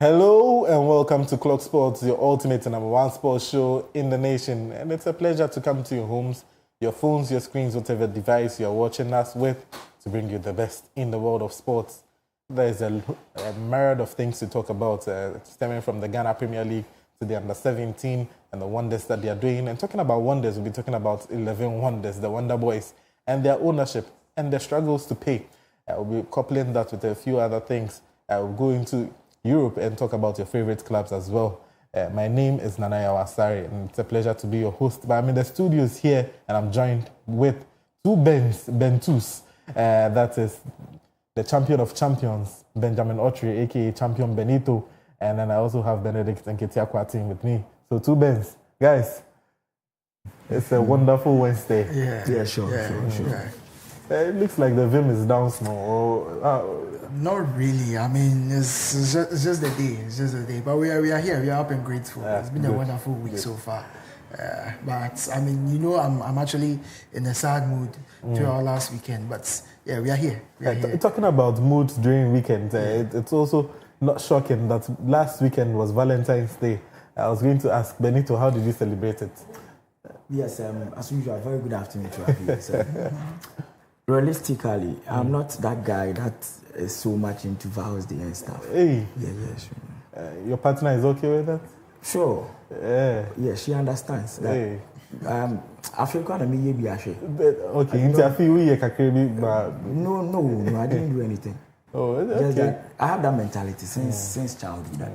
Hello and welcome to Clog Sports, your ultimate and number one sports show in the nation. And it's a pleasure to come to your homes, your phones, your screens, whatever device you're watching us with, to bring you the best in the world of sports. There's a myriad of things to talk about, stemming from the Ghana Premier League to the under-17 and the wonders that they are doing. And talking about wonders, we'll be talking about 11 wonders, the Wonder Boys, and their ownership and their struggles to pay. We'll be coupling that with a few other things. We'll go into Europe and talk about your favorite clubs as well. My name is Nanaya Wasari, and it's a pleasure to be your host. But I'm in the studios here, and I'm joined with two Bentus. That is the champion of champions, Benjamin Autry, aka Champion Benito, and then I also have Benedict and Ketiakwa team with me. So two Bens, guys. It's a wonderful Wednesday. Yeah, sure. It looks like the vim is down small. Not really. I mean, it's just the day. It's just the day. But we are here. We are up and grateful. It's been a wonderful week so far. But I mean, you know, I'm actually in a sad mood to our last weekend. But yeah, we are here. Talking about moods during weekends, it's also not shocking that last weekend was Valentine's Day. I was going to ask Benito, how did you celebrate it? Yes, as usual, very good afternoon to you. So, realistically, I'm not that guy that is so much into Val's Day and stuff. Hey. Yeah, sure. Your partner is okay with that? Sure. Yeah, she understands that. Hey. I feel kind of me be ashamed. Okay, no, I didn't do anything. Oh, okay. Just that I have that mentality since childhood that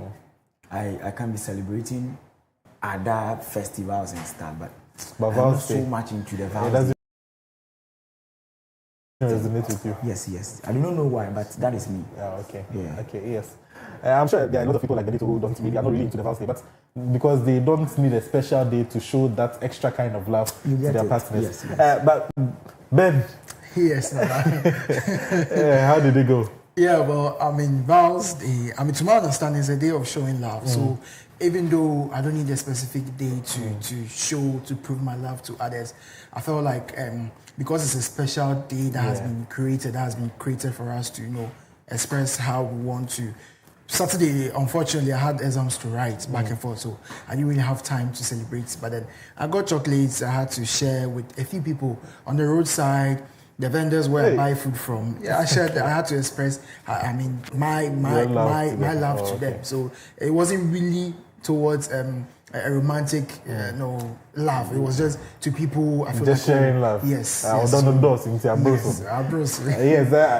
I can be celebrating other festivals and stuff, but I'm not so much into the Val's Day. Resonate with you? Yes. I do not know why, but that is me. Okay, yes. I'm sure there are a lot of people like Benito who are not really into the Val's Day, but because they don't need a special day to show that extra kind of love to their partners. Yes. But Ben. Yes. How did it go? Yeah, well, I mean, Val's Day, to my understanding, is a day of showing love. So even though I don't need a specific day to prove my love to others, I felt like because it's a special day that has been created for us to, express how we want to. Saturday, unfortunately, I had exams to write back and forth, so I didn't really have time to celebrate. But then I got chocolates I had to share with a few people on the roadside. The vendors where I buy food from. Yeah, I shared that. I had to express, my love to them. So it wasn't really towards a romantic, love. It was just to people. I feel just like sharing love. Yes. Yes.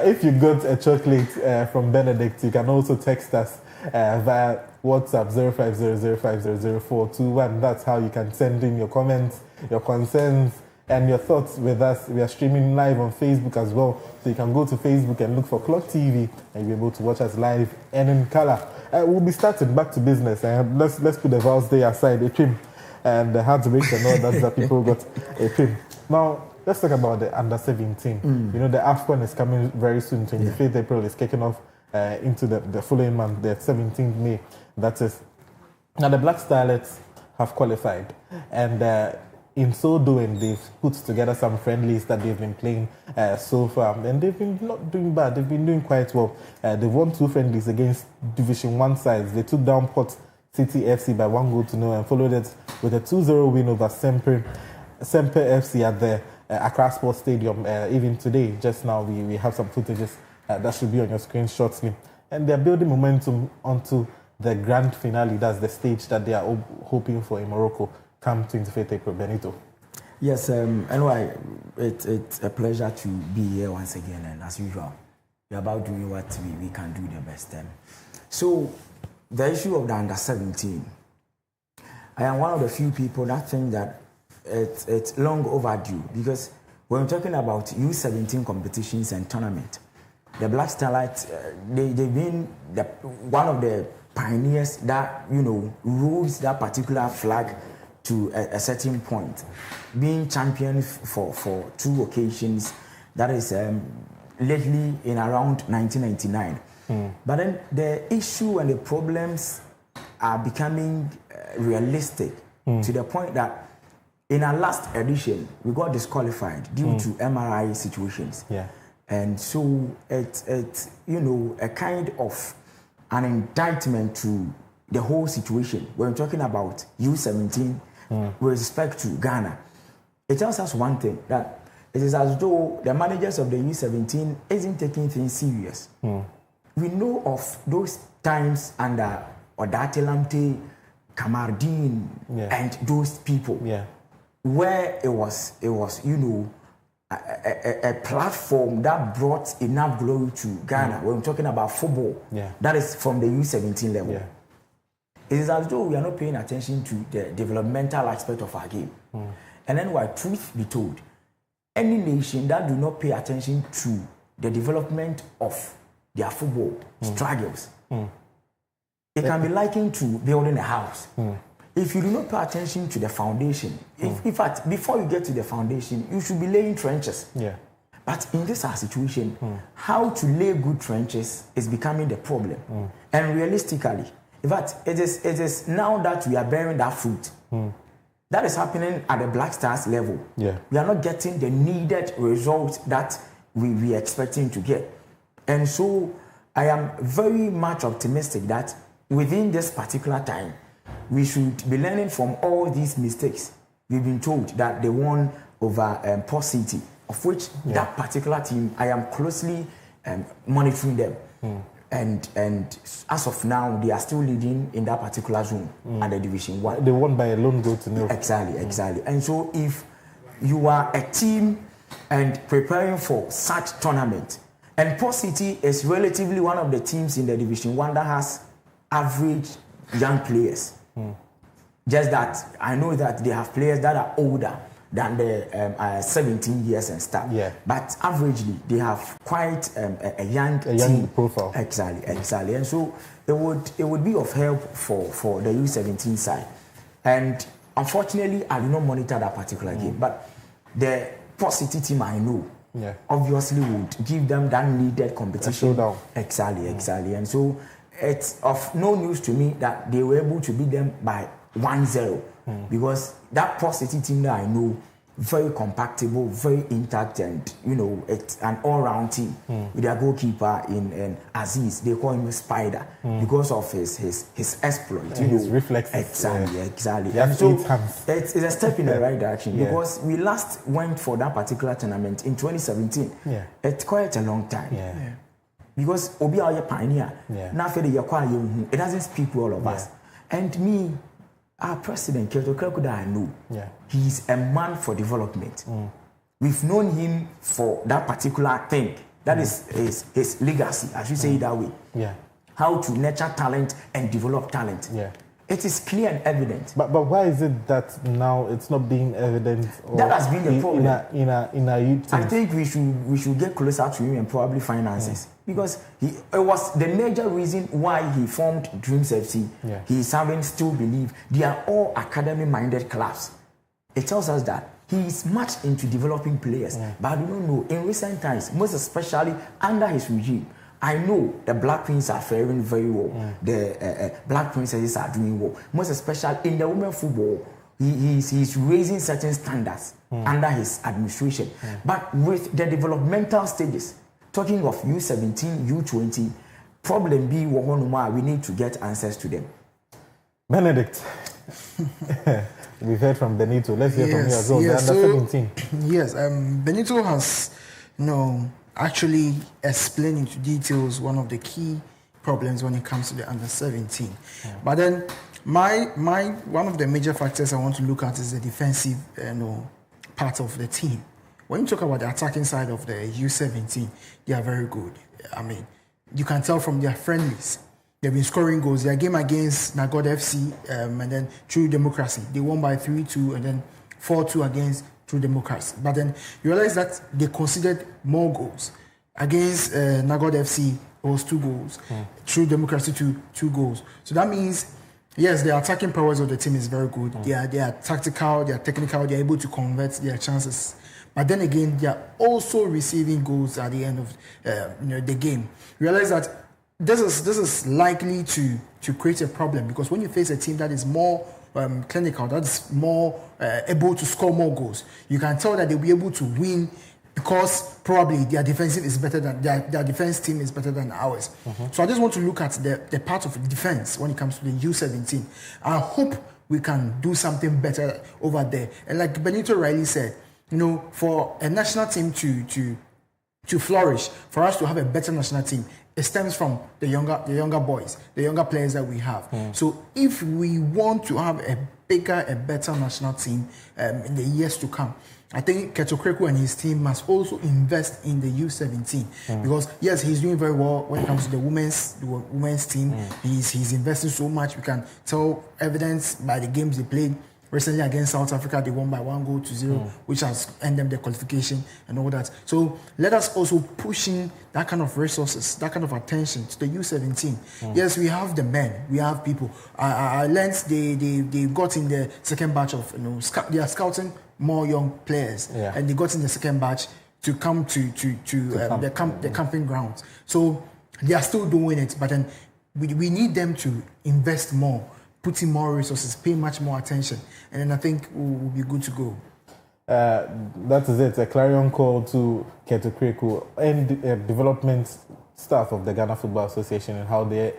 If you got a chocolate from Benedict, you can also text us via WhatsApp 0500500421. That's how you can send in your comments, your concerns, and your thoughts with us. We are streaming live on Facebook as well. So you can go to Facebook and look for Clog TV and you'll be able to watch us live and in color. We'll be starting back to business. Let's put the Val's Day aside, a trim. And the hard to make sure that people got a trim. Now, let's talk about the under-17. You know, the AFCON is coming very soon. 25th April is kicking off into the following month, the 17th May. That is. Now, the Black Starlets have qualified. And in so doing, they've put together some friendlies that they've been playing so far, and they've been not doing bad. They've been doing quite well. They've won 2 friendlies against Division 1 sides. They took down Port City FC by 1-0 and followed it with a 2-0 win over Semper FC at the Accra Sports Stadium. Even today, just now, we have some footages that should be on your screen shortly. And they're building momentum onto the grand finale. That's the stage that they are hoping for in Morocco. Come 25th April, Benito. Yes, anyway, it's a pleasure to be here once again, and as usual, we're about doing what we can do the best. So, the issue of the under-17, I am one of the few people that think that it's long overdue, because when we're talking about U17 competitions and tournament, the Black Starlights, they've been one of the pioneers that, rules that particular flag to a certain point, being champion for 2 occasions, that is lately in around 1999. But then the issue and the problems are becoming realistic to the point that in our last edition, we got disqualified due to MRI situations. Yeah. And so it's a kind of an indictment to the whole situation. When we're talking about U17 with respect to Ghana, it tells us one thing, that it is as though the managers of the U17 isn't taking things serious. We know of those times under Odate Lamte, Kamardine, and those people, where it was you know, a platform that brought enough glory to Ghana. When we're talking about football, that is from the U17 level. It is as though we are not paying attention to the developmental aspect of our game. And then, while truth be told, any nation that do not pay attention to the development of their football struggles, it can be likened to building a house. If you do not pay attention to the foundation, in fact, before you get to the foundation, you should be laying trenches. But in this our situation, how to lay good trenches is becoming the problem. And realistically, in fact, it is now that we are bearing that fruit. That is happening at the Black Stars level. We are not getting the needed results that we are expecting to get. And so I am very much optimistic that within this particular time, we should be learning from all these mistakes. We've been told that they won over Port City, of which that particular team, I am closely monitoring them. And as of now, they are still leading in that particular zone at the Division 1. They won by a lone goal to nil. Exactly. And so if you are a team and preparing for such tournament, and Port City is relatively one of the teams in the Division 1 that has average young players. Just that I know that they have players that are older than the 17 years and stuff. But averagely, they have quite a young team profile. Exactly. And so it would be of help for the U17 side. And unfortunately, I do not monitor that particular game. But the Port City team I know obviously would give them that needed competition. Exactly. And so it's of no news to me that they were able to beat them by 1-0. Because that Port City team that I know, very compactable, very intact, and you know, it's an all-round team with their goalkeeper in Aziz. They call him Spider because of his exploit, his reflexes. Exactly. And so it's a step in the right direction because we last went for that particular tournament in 2017. It's quite a long time. Because Obi are a pioneer. Now it doesn't speak well of us. And me, our president, Keto Krekuda, I know, he's a man for development. We've known him for that particular thing. That is his legacy, I should say it that way. How to nurture talent and develop talent. It is clear and evident. But why is it that now it's not being evident? That has been the problem. In a youth I think we should get closer to him and probably finances. Because it was the major reason why he formed Dreams FC. He is having still believe they are all academy-minded clubs. It tells us that he is much into developing players. But I don't know, in recent times, most especially under his regime, I know the Black Queens are faring very well. The Black Princesses are doing well. Most especially in the women football, he's raising certain standards under his administration. But with the developmental stages, talking of U17, U20, problem B, we need to get answers to them. Benedict, we've heard from Benito. Let's hear from you as well. The under 17. Yes, Benito has, actually explained into details one of the key problems when it comes to the under 17. But then, one of the major factors I want to look at is the defensive, part of the team. When you talk about the attacking side of the U17, they are very good. I mean, you can tell from their friendlies. They've been scoring goals. Their game against Nagod FC and then True Democracy, they won by 3-2 and then 4-2 against True Democracy. But then you realize that they conceded more goals. Against Nagod FC, it was 2 goals. True Democracy, 2 goals. So that means, yes, the attacking powers of the team is very good. They are tactical, they are technical, they are able to convert their chances. But then again, they are also receiving goals at the end of the game. Realize that this is likely to create a problem because when you face a team that is more clinical, that is more able to score more goals, you can tell that they'll be able to win because probably their defensive is better than their defense team is better than ours. So I just want to look at the part of defense when it comes to the U17. I hope we can do something better over there. And like Benito Riley said, for a national team to flourish, for us to have a better national team, it stems from the younger boys, the younger players that we have. So if we want to have a better national team in the years to come, I think Ketokreku and his team must also invest in the U17 because yes, he's doing very well when it comes to the women's team. He's investing so much. We can tell evidence by the games they played recently against South Africa. They won by 1-0, which has earned them the qualification and all that. So let us also push in that kind of resources, that kind of attention to the U17. Yes, we have the men, we have people. I learned they got in the second batch of they are scouting more young players, and they got in the second batch to come to the camping grounds. So they are still doing it, but then we need them to invest more, put in more resources, pay much more attention, and then I think we'll be good to go. That is it. A clarion call to Ketokreku and development staff of the Ghana Football Association and how they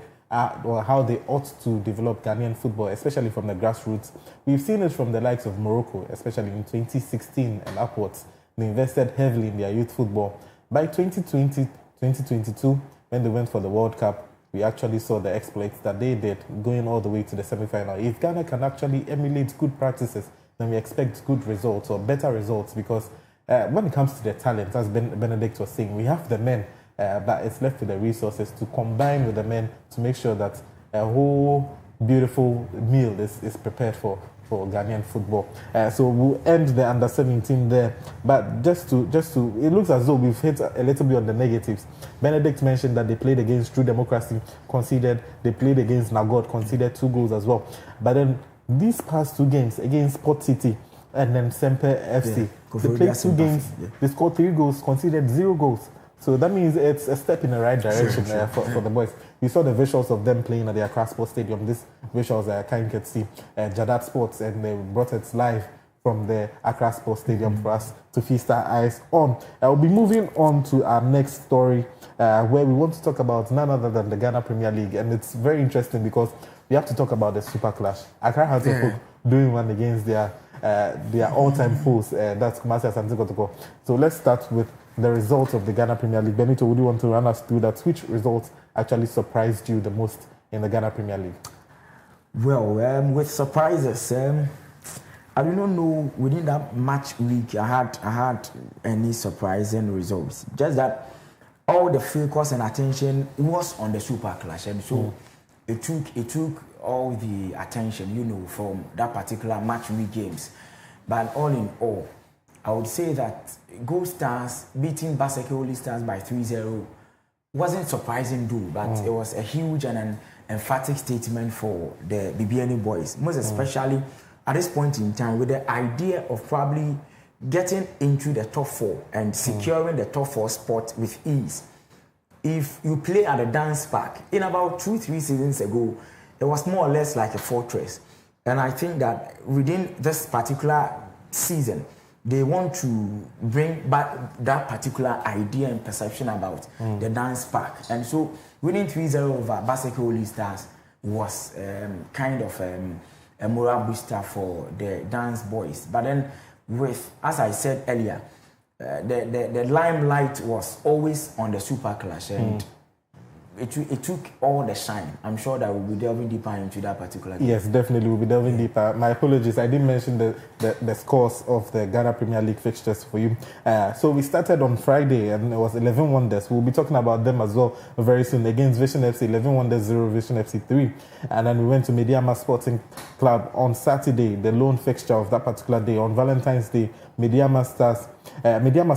ought to develop Ghanaian football, especially from the grassroots. We've seen it from the likes of Morocco, especially in 2016 and upwards. They invested heavily in their youth football. By 2020, 2022, when they went for the World Cup, we actually saw the exploits that they did, going all the way to the semi-final. If Ghana can actually emulate good practices, then we expect good results or better results, because when it comes to the talent, as Benedict was saying, we have the men, but it's left with the resources to combine with the men to make sure that a whole beautiful meal is prepared for Ghanaian football. So we'll end the under-17 there. But just to, it looks as though we've hit a little bit on the negatives. Benedict mentioned that they played against True Democracy, conceded. They played against Nagod, conceded 2 goals as well. But then these past 2 games against Port City and then Semper FC, they played 2 games. They scored 3 goals, conceded 0 goals. So that means it's a step in the right direction for the boys. We saw the visuals of them playing at the Accra Sports Stadium. These visuals Kain could see Jadad Sports, and they brought it live from the Accra Sports Stadium for us to feast our eyes on. We'll be moving on to our next story, where we want to talk about none other than the Ghana Premier League. And it's very interesting because we have to talk about the Super Clash. Accra Hearts of Oak doing one against their all-time foes, that's Kumasi Asante Kotoko. So let's start with the results of the Ghana Premier League. Benito, would you want to run us through that? Which results actually surprised you the most in the Ghana Premier League? Well, with surprises, I do not know within that match week I had any surprising results. Just that all the focus and attention was on the Super Clash, and so it took all the attention, from that particular match week games. But all in all, I would say that Gold Stars beating Baseke Holy Stars by 3-0 wasn't surprising, but it was a huge and an emphatic statement for the BBNE boys, most especially at this point in time, with the idea of probably getting into the top 4 and securing the top 4 spot with ease. If you play at the dance park, in about 2-3 seasons ago, it was more or less like a fortress. And I think that within this particular season, they want to bring back that particular idea and perception about the dance park. And so winning 3-0 over Baseke Holy Stars was kind of a moral booster for the dance boys. But then as I said earlier, the limelight was always on the Super Clash, and it took all the shine. I'm sure that we'll be delving deeper into that particular game. Yes, definitely we'll be delving deeper. My apologies, I didn't mention the scores of the Ghana Premier League fixtures for you. So we started on Friday and it was 11 Wonders. We'll be talking about them as well very soon. Against Vision FC, 11 Wonders 0, Vision FC 3. And then we went to Mediama Sporting Club on Saturday, the lone fixture of that particular day. On Valentine's Day, Mediama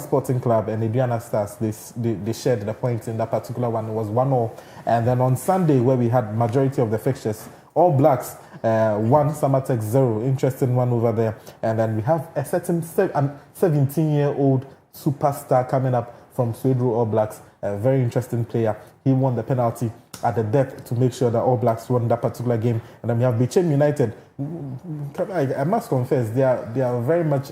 Sporting Club and Adriana Stars, they shared the points in that particular one. It was 1-0. And then on Sunday, where we had majority of the fixtures, All Blacks 1, Samatex 0. Interesting one over there. And then we have a certain 17-year-old superstar coming up from Swedru All Blacks, a very interesting player. He won the penalty at the death to make sure that All Blacks won that particular game. And then we have Bichem United. I must confess, they are very much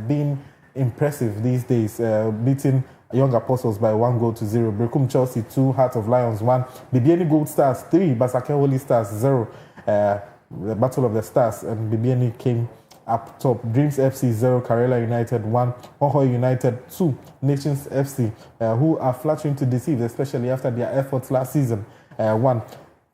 being impressive these days, beating Young Apostles by 1-0. Brekum Chelsea 2, Heart of Lions 1, Bibiani Gold Stars 3, Basake Holy Stars 0. The Battle of the Stars, and Bibiani came up top. Dreams FC 0, Karela United 1, Hoho United 2, Nations FC, who are flattering to deceive, especially after their efforts last season, 1.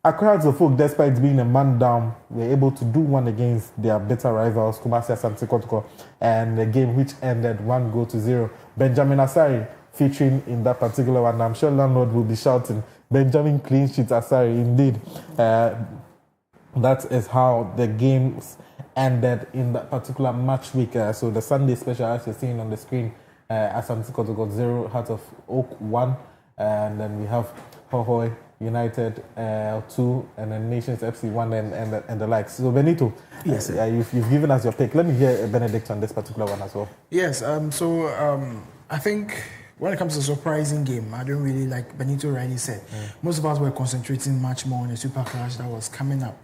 Accra Hearts of Oak, despite being a man down, were able to do one against their bitter rivals, Kumasi Asante Kotoko, and a game which ended 1-0. Benjamin Asari featuring in that particular one. I'm sure Landlord will be shouting, Benjamin clean sheet Asari, indeed. That is how the games ended in that particular match week. So the Sunday special, as you're seeing on the screen, Asante Kotoko 0, Heart of Oak 1, and then we have Hohoi United 2, and then Nations FC 1, and the likes. So Benito, yes, you've given us your pick. Let me hear Benedict on this particular one as well. Yes. I think when it comes to a surprising game, I don't really, like Benito rightly said, most of us were concentrating much more on the Super Clash that was coming up.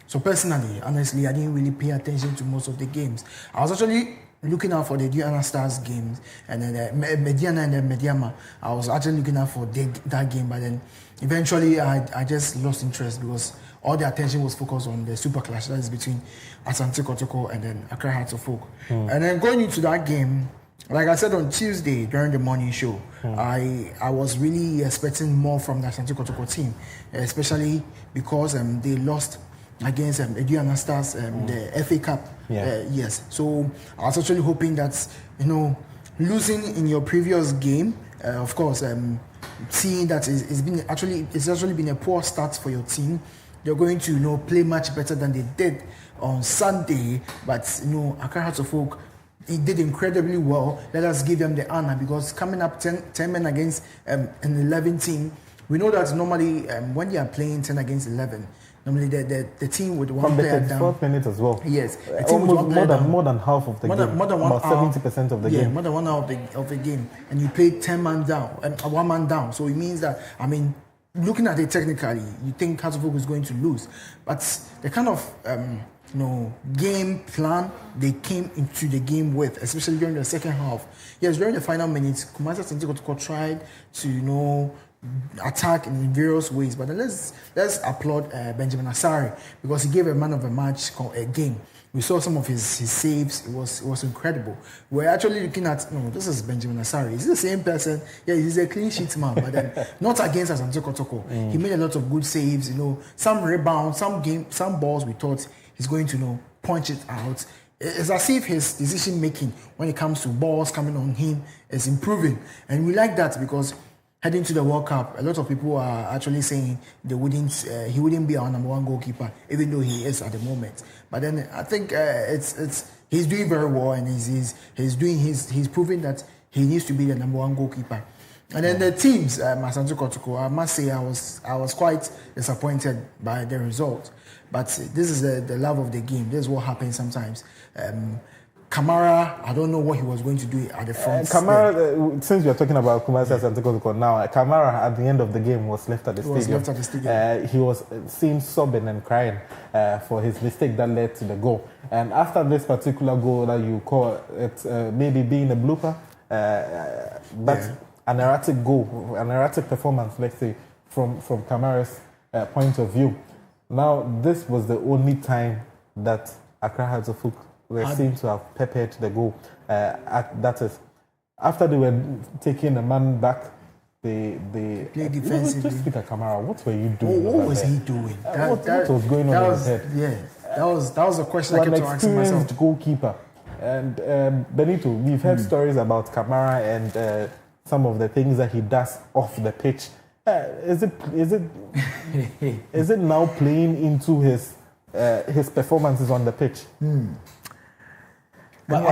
So personally, honestly, I didn't really pay attention to most of the games. I was actually looking out for the Diana Stars games, and then Mediana and then Mediama. I was actually looking out for that game, but then eventually I just lost interest because all the attention was focused on the Super Clash that is between Asante Kotoko and then Accra Hearts of Oak. And then going into that game, like I said on Tuesday during the morning show, I was really expecting more from the Asante Kotoko team, especially because they lost against Diana Stars, the FA Cup. Yes. So I was actually hoping that, losing in your previous game, of course, seeing that it's actually been a poor start for your team. They're going to, play much better than they did on Sunday. But, Accra Hearts of Oak, it did incredibly well. Let us give them the honor, because coming up 10 men against an 11 team, we know that normally when you are playing 10 against 11, normally the team with one player down. 4 minutes as well. Yes, a team with one player more than half of the game. More than 1 about hour. 70% of the game. Yeah, more than 1 hour of the game, and you play 10 man down and 1 man down. So it means that, looking at it technically, you think Hearts of Oak is going to lose, but the kind of game plan they came into the game with, especially during the second half. Yes, during the final minutes, Kumasi Asante Kotoko tried to attack in various ways, but then let's applaud Benjamin Asari, because he gave a man of the match a game. We saw some of his saves. It was incredible. We're actually looking at, this is Benjamin Asari. Is he the same person? Yeah, he's a clean sheet man, but then not against Asante Kotoko. He made a lot of good saves, some rebounds, some balls we thought he's going to punch it out. It's as if his decision making when it comes to balls coming on him is improving. And we like that, because heading to the World Cup, a lot of people are actually saying he wouldn't be our number one goalkeeper, even though he is at the moment. But then I think he's doing very well, and he's proving that he needs to be the number one goalkeeper. And then the teams, Asante Kotoko, I must say I was quite disappointed by the result. But this is the love of the game. This is what happens sometimes. Kamara, I don't know what he was going to do at the front. Kamara, since we are talking about Kumasi Asante Kotoko now, Kamara at the end of the game was left at the stadium. He was seen sobbing and crying for his mistake that led to the goal. And after this particular goal that you call it maybe being a blooper, an erratic goal, an erratic performance, let's say, from Kamara's point of view. Now, this was the only time that Accra Hearts of Oak seem to have peppered the goal. That is, after they were taking a man back, they played defensively. Just look at Kamara. What were you doing? What was he doing? What was going on in his head? Yeah, that was a question I kept asking myself. An experienced goalkeeper. And Benito, we've heard stories about Kamara and some of the things that he does off the pitch. Is it now playing into his performances on the pitch? But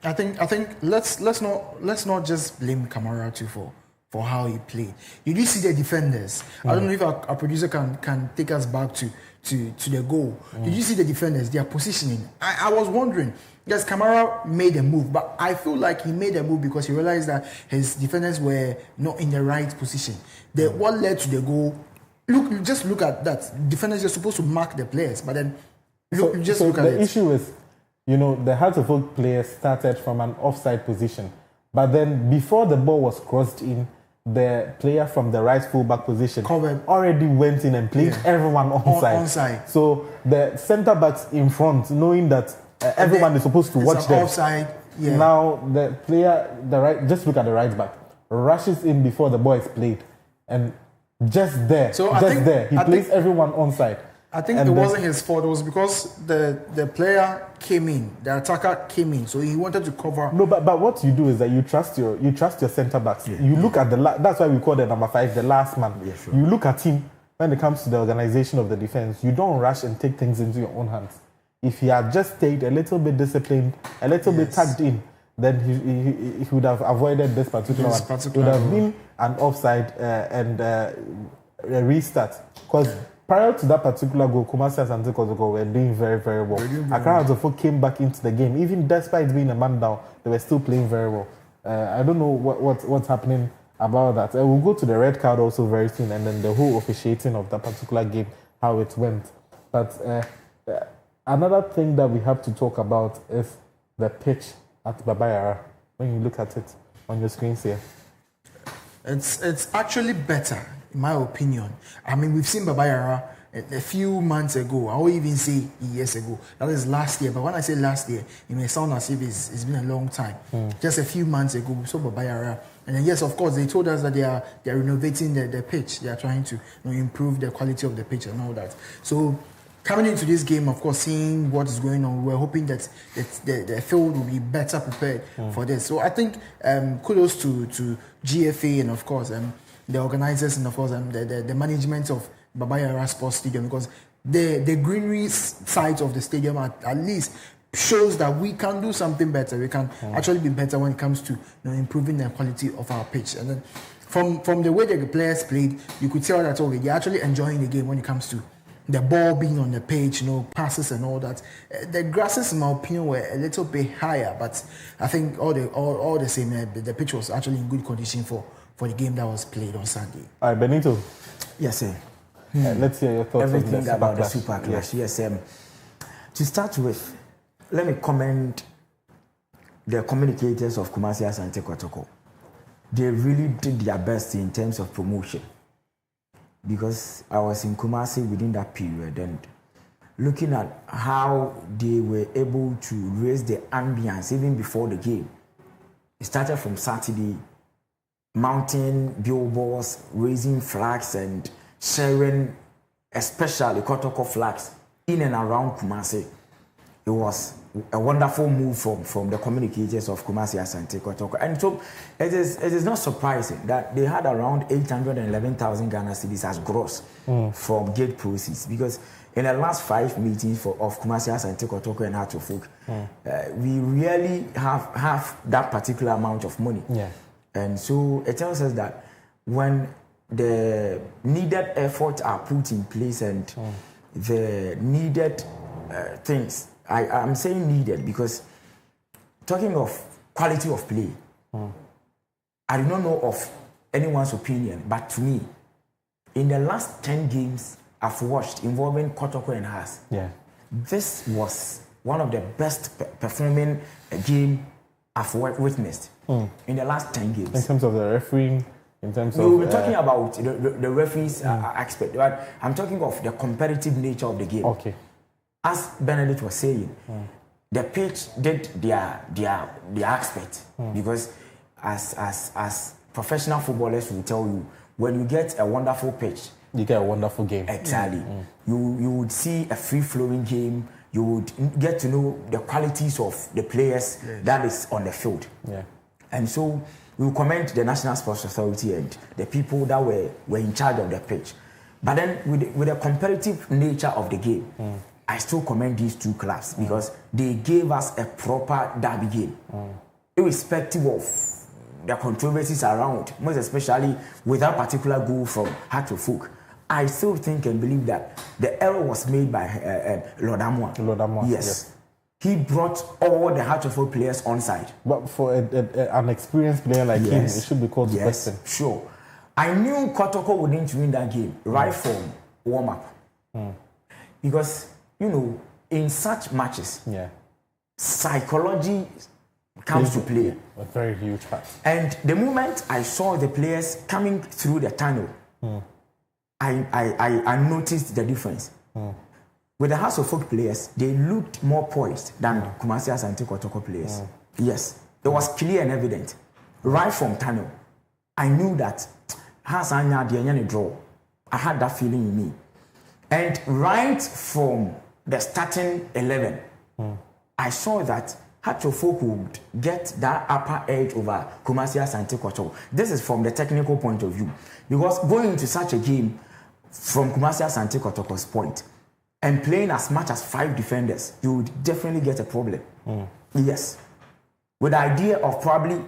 I think let's not just blame Kamara too for how he played. You do see the defenders. I don't know if our producer can take us back to the goal. Did you see the defenders? Their positioning. I was wondering. Yes, Kamara made a move, but I feel like he made a move because he realized that his defenders were not in the right position. What led to the goal? Look at that. Defenders are supposed to mark the players, but then look at the issue is you know, the Hearts of Oak players started from an offside position. But then before the ball was crossed in, the player from the right fullback position already went in and played everyone onside. So the centre backs in front, knowing that everyone is supposed to watch them. Offside. Yeah. Now the player, just look at the right back, rushes in before the ball is played, and just there, he plays everyone onside. I think it wasn't his fault. It was because the player came in, the attacker came in, so he wanted to cover. No, but what you do is that you trust your centre backs. Yeah. You look at that's why we call the number 5 the last man. Yeah, sure. You look at him when it comes to the organization of the defense. You don't rush and take things into your own hands. If he had just stayed a little bit disciplined, a little bit tugged in, then he would have avoided this particular one. It would have been an offside and a restart. Because prior to that particular goal, Kumasi and Asante Kotoko were doing very, very well. Accra Hearts of Oak came back into the game. Even despite being a man down, they were still playing very well. I don't know what's happening about that. We'll go to the red card also very soon, and then the whole officiating of that particular game, how it went. But another thing that we have to talk about is the pitch at Baba Yara. When you look at it on your screens here, it's actually better, in my opinion. I mean, we've seen Baba Yara a few months ago. I will even say years ago. That is last year. But when I say last year, it may sound as if it's been a long time. Just a few months ago, we saw Baba Yara. And then, yes, of course, they told us that they are renovating the pitch. They are trying to improve the quality of the pitch and all that. So coming into this game, of course, seeing what is going on, we're hoping that the field will be better prepared for this. So I think kudos to GFA and, of course, the organizers and, of course, the management of Baba Yara Sports Stadium, because the greenery side of the stadium at least shows that we can do something better. We can actually be better when it comes to improving the quality of our pitch. And then from the way the players played, you could tell that they're actually enjoying the game when it comes to the ball being on the pitch, passes and all that. The grasses, in my opinion, were a little bit higher, but I think all the same, the pitch was actually in good condition for the game that was played on Sunday. All right, Benito. Yes, sir. Let's hear your thoughts Everything on the about the Super Clash. Yes, to start with, let me commend the communicators of Kumasi Asante Kotoko. They really did their best in terms of promotion, because I was in Kumasi within that period, and looking at how they were able to raise the ambience even before the game. It started from Saturday, mounting billboards, raising flags and sharing especially Kotoko flags in and around Kumasi. It was a wonderful move from the communicators of Kumasi Asante Kotoko. And so it is not surprising that they had around 811,000 Ghana cedis as gross from gate proceeds, because in the last 5 meetings of Kumasi Asante Kotoko and Hearts of Oak, we really have that particular amount of money. Yeah. And so it tells us that when the needed efforts are put in place and the needed things, I'm saying needed because talking of quality of play, I do not know of anyone's opinion, but to me, in the last 10 games I've watched involving Kotoko and Hearts, this was one of the best performing game I've witnessed in the last 10 games. In terms of the refereeing, in terms of... We're talking about the referees aspect, but I'm talking of the competitive nature of the game. Okay. As Benedict was saying, the pitch did their aspect, because as professional footballers will tell you, when you get a wonderful pitch, you get a wonderful game. Exactly. You would see a free-flowing game. You would get to know the qualities of the players that is on the field. Yeah. And so we commend the National Sports Authority and the people that were in charge of the pitch. But then with the competitive nature of the game, I still commend these two clubs because they gave us a proper derby game, irrespective of the controversies around, most especially with that particular goal from Hearts of Oak. I still think and believe that the error was made by Lord Amwa. Yes. He brought all the Hearts of Oak players on side. But for an experienced player like him, it should be called the question. Sure. I knew Kotoko wouldn't win that game right from warm-up. Because, in such matches, psychology comes to play. A very huge part. And the moment I saw the players coming through the tunnel, I noticed the difference. With the House of Folk players, they looked more poised than Kumasi Asante Kotoko players. Yes, it was clear and evident. Right from tunnel, I knew that draw. I had that feeling in me. And right from the starting 11, I saw that Hearts of Folk would get that upper edge over Kumasi Asante Kotoko. This is from the technical point of view. Because going into such a game from Kumasi Asante Kotoko's point and playing as much as 5 defenders, you would definitely get a problem. Yes. With the idea of probably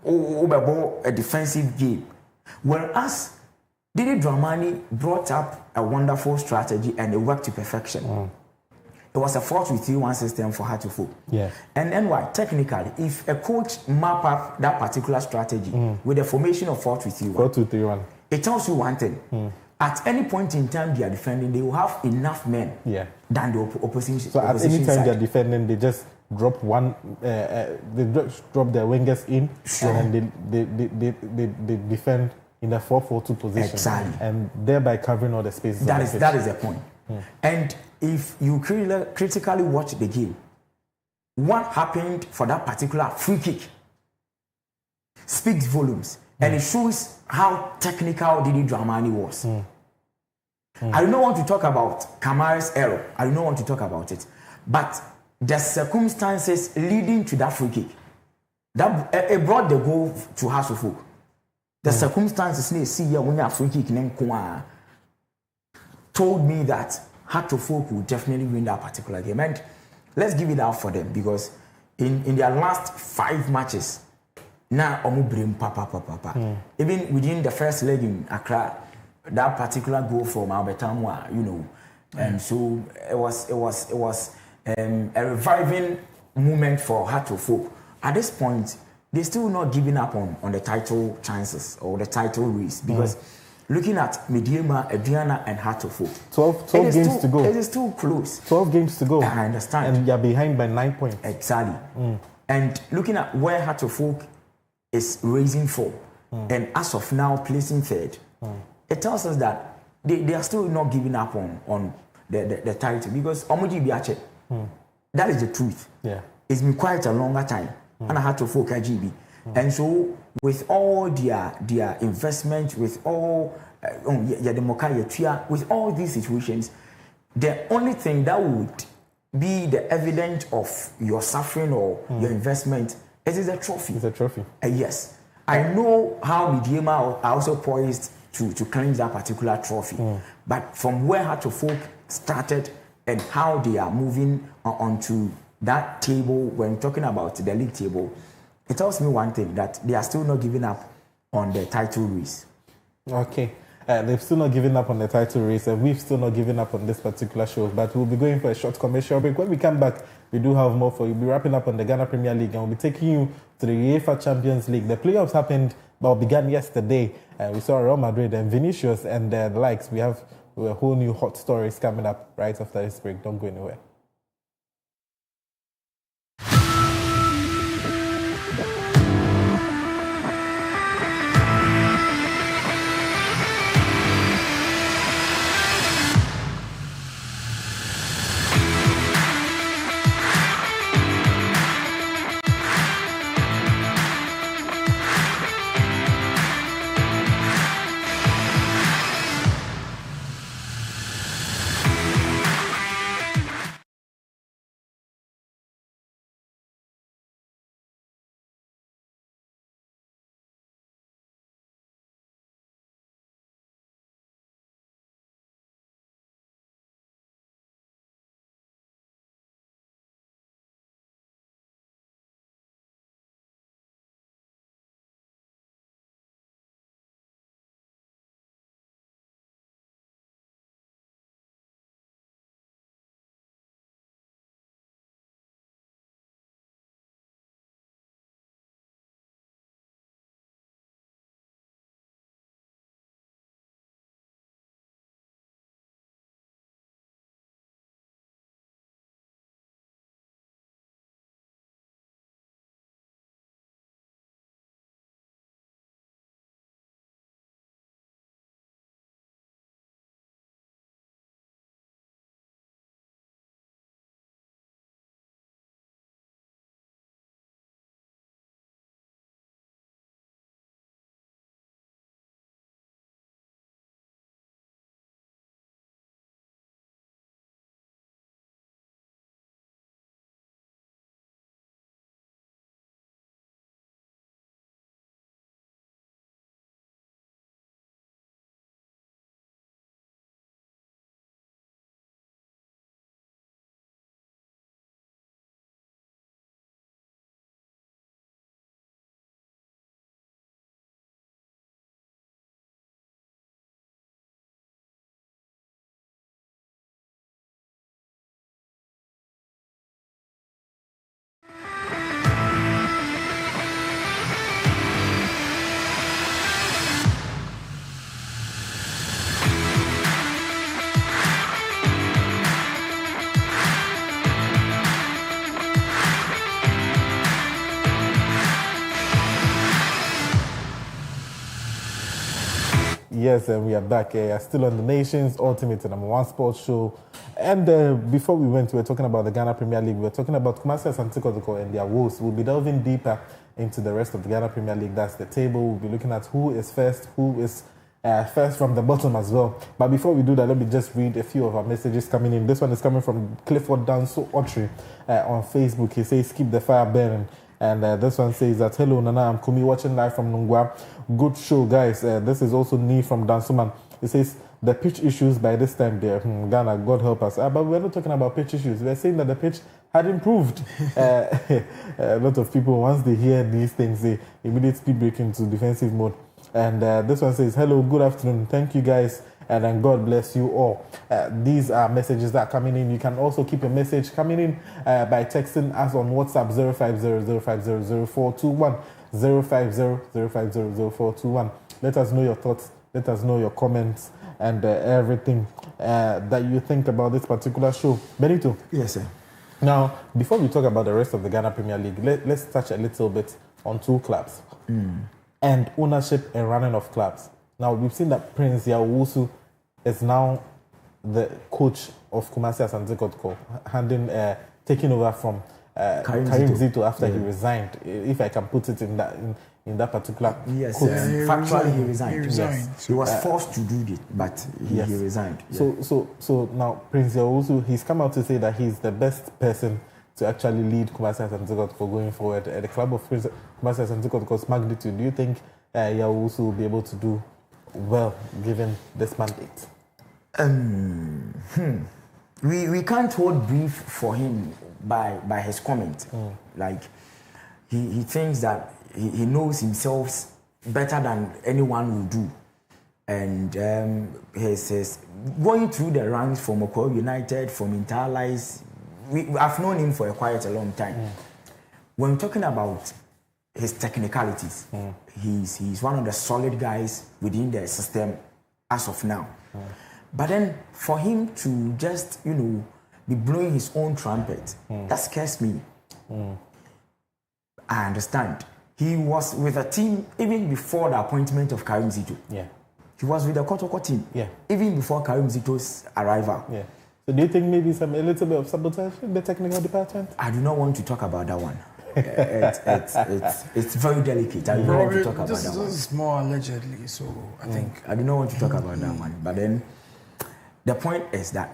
a defensive game. Whereas Didi Dramani brought up a wonderful strategy and it worked to perfection. It was a 4-3-1 system for Hearts of Folk. Yeah. And then why? Technically, if a coach map up that particular strategy with a formation of 4-3-1, 4-2-3-1, it tells you one thing. At any point in time they are defending, they will have enough men than the opposition. So at any time they are defending, they just drop one. They drop their wingers in, and they defend in the 4-4-2 position, exactly, and thereby covering all the spaces. That is the point. And if you critically watch the game, what happened for that particular free kick speaks volumes. And it shows how technical Didi Dramani was. I do not want to talk about Kamara's error. I do not want to talk about it. But the circumstances leading to that free kick, that it brought the goal to House of Folk. The circumstances when you free kick told me that Hearts of Folk would definitely win that particular game. And let's give it out for them, because in their last 5 matches, now even within the first leg in Accra, that particular goal from Albert Amwa, and so it was a reviving moment for Hearts of Folk. At this point, they're still not giving up on the title chances or the title race, because looking at Mediema, Adriana, and Hearts of Folk, 12 games to go. It is too close. 12 games to go. I understand. And you're behind by 9 points. Exactly. And looking at where Hearts of Folk is raising for, and as of now placing third, it tells us that they are still not giving up on the title, because Omoji Biache, that is the truth. Yeah. It's been quite a longer time, and I had to focus GB. And so with all their investment, with all with all these situations, the only thing that would be the evidence of your suffering or your investment is a trophy. It's a trophy. Yes. I know how Mediema are also poised to claim that particular trophy. But from where Hearts of Folk started and how they are moving onto that table, when talking about the league table, it tells me one thing, that they are still not giving up on the title race. Okay. They've still not given up on the title race, and we've still not given up on this particular show. But we'll be going for a short commercial break. When we come back, we do have more for you. We'll be wrapping up on the Ghana Premier League, and we'll be taking you to the UEFA Champions League. The playoffs happened, but began yesterday. We saw Real Madrid and Vinicius and the likes. We have a whole new hot stories coming up right after this break. Don't go anywhere. Yes, and we are back. Still on the nation's ultimate number one sports show. And before we went, we were talking about the Ghana Premier League. We were talking about Kumasi Asante Kotoko and their woes. We'll be delving deeper into the rest of the Ghana Premier League. That's the table. We'll be looking at who is first first from the bottom as well. But before we do that, let me just read a few of our messages coming in. This one is coming from Clifford Danso Autry on Facebook. He says, keep the fire burning. And this one says that, hello, Nana, I'm Kumi, watching live from Nungwa. Good show, guys. This is also Nee from Dansuman. He says, the pitch issues by this time there, Ghana, God help us. But we're not talking about pitch issues. We're saying that the pitch had improved. A lot of people, once they hear these things, they immediately break into defensive mode. And this one says, hello, good afternoon. Thank you, guys. And then God bless you all. These are messages that are coming in. You can also keep a message coming in by texting us on WhatsApp 050-050-0421. 050-050-0421. Let us know your thoughts. Let us know your comments and everything that you think about this particular show. Benito. Yes, sir. Now, before we talk about the rest of the Ghana Premier League, let's touch a little bit on two clubs and ownership and running of clubs. Now, we've seen that Prince Yawusu is now the coach of Kumasi Asante Kotoko, taking over from Karim Zito after he resigned, if I can put it in that particular yes, factually he resigned. Yes. He was forced to do it, but he resigned. Yeah. So now Prince Yawusu, he's come out to say that he's the best person to actually lead Kumasi Asante Kotoko going forward. The club of Kumasi Asante Kotoko's magnitude, do you think Yawusu will be able to do well given this mandate? We can't hold brief for him by his comment. Like he thinks that he knows himself better than anyone will do, and he's going through the ranks from Okwara United, from Interlice. I've known him for quite a long time. When talking about his technicalities, he's one of the solid guys within the system as of now. But then for him to just be blowing his own trumpet, that scares me. I understand. He was with a team even before the appointment of Karim Zito. Yeah. He was with the Kotoko team. Yeah. Even before Karim Zito's arrival. Yeah. So do you think maybe a little bit of sabotage in the technical department? I do not want to talk about that one. It's very delicate. I do not want to talk about that one. This is more allegedly, so I think. I do not want to talk about that one. But then the point is that,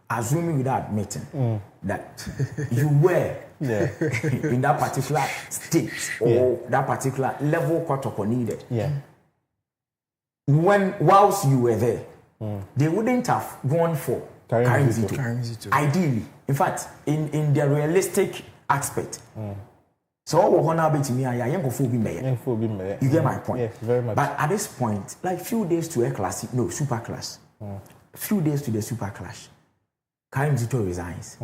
assuming without admitting that you were in that particular state or that particular level Kotoko needed, whilst you were there, they wouldn't have gone for Karim Zito. Ideally, in fact, in the realistic aspect. So all we're going to me, you get my point. Yeah, very much. But at this point, like few days to super clash. Few days to the super clash, Karim Zito resigns.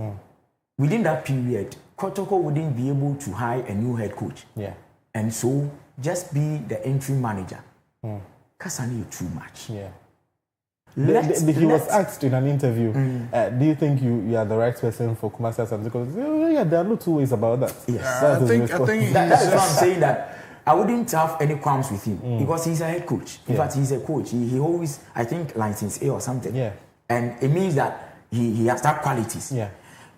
Within that period, Kotoko wouldn't be able to hire a new head coach. Yeah. And so just be the interim manager. Kasani too much. Yeah. He was asked in an interview, do you think you are the right person for Kumasi Asante Kotoko? Yeah, there are no two ways about that. Yes. I think that is why I'm saying that I wouldn't have any qualms with him because he's a head coach. In fact, he's a coach. He always, I think, license A or something. Yeah. And it means that he has that qualities. Yeah.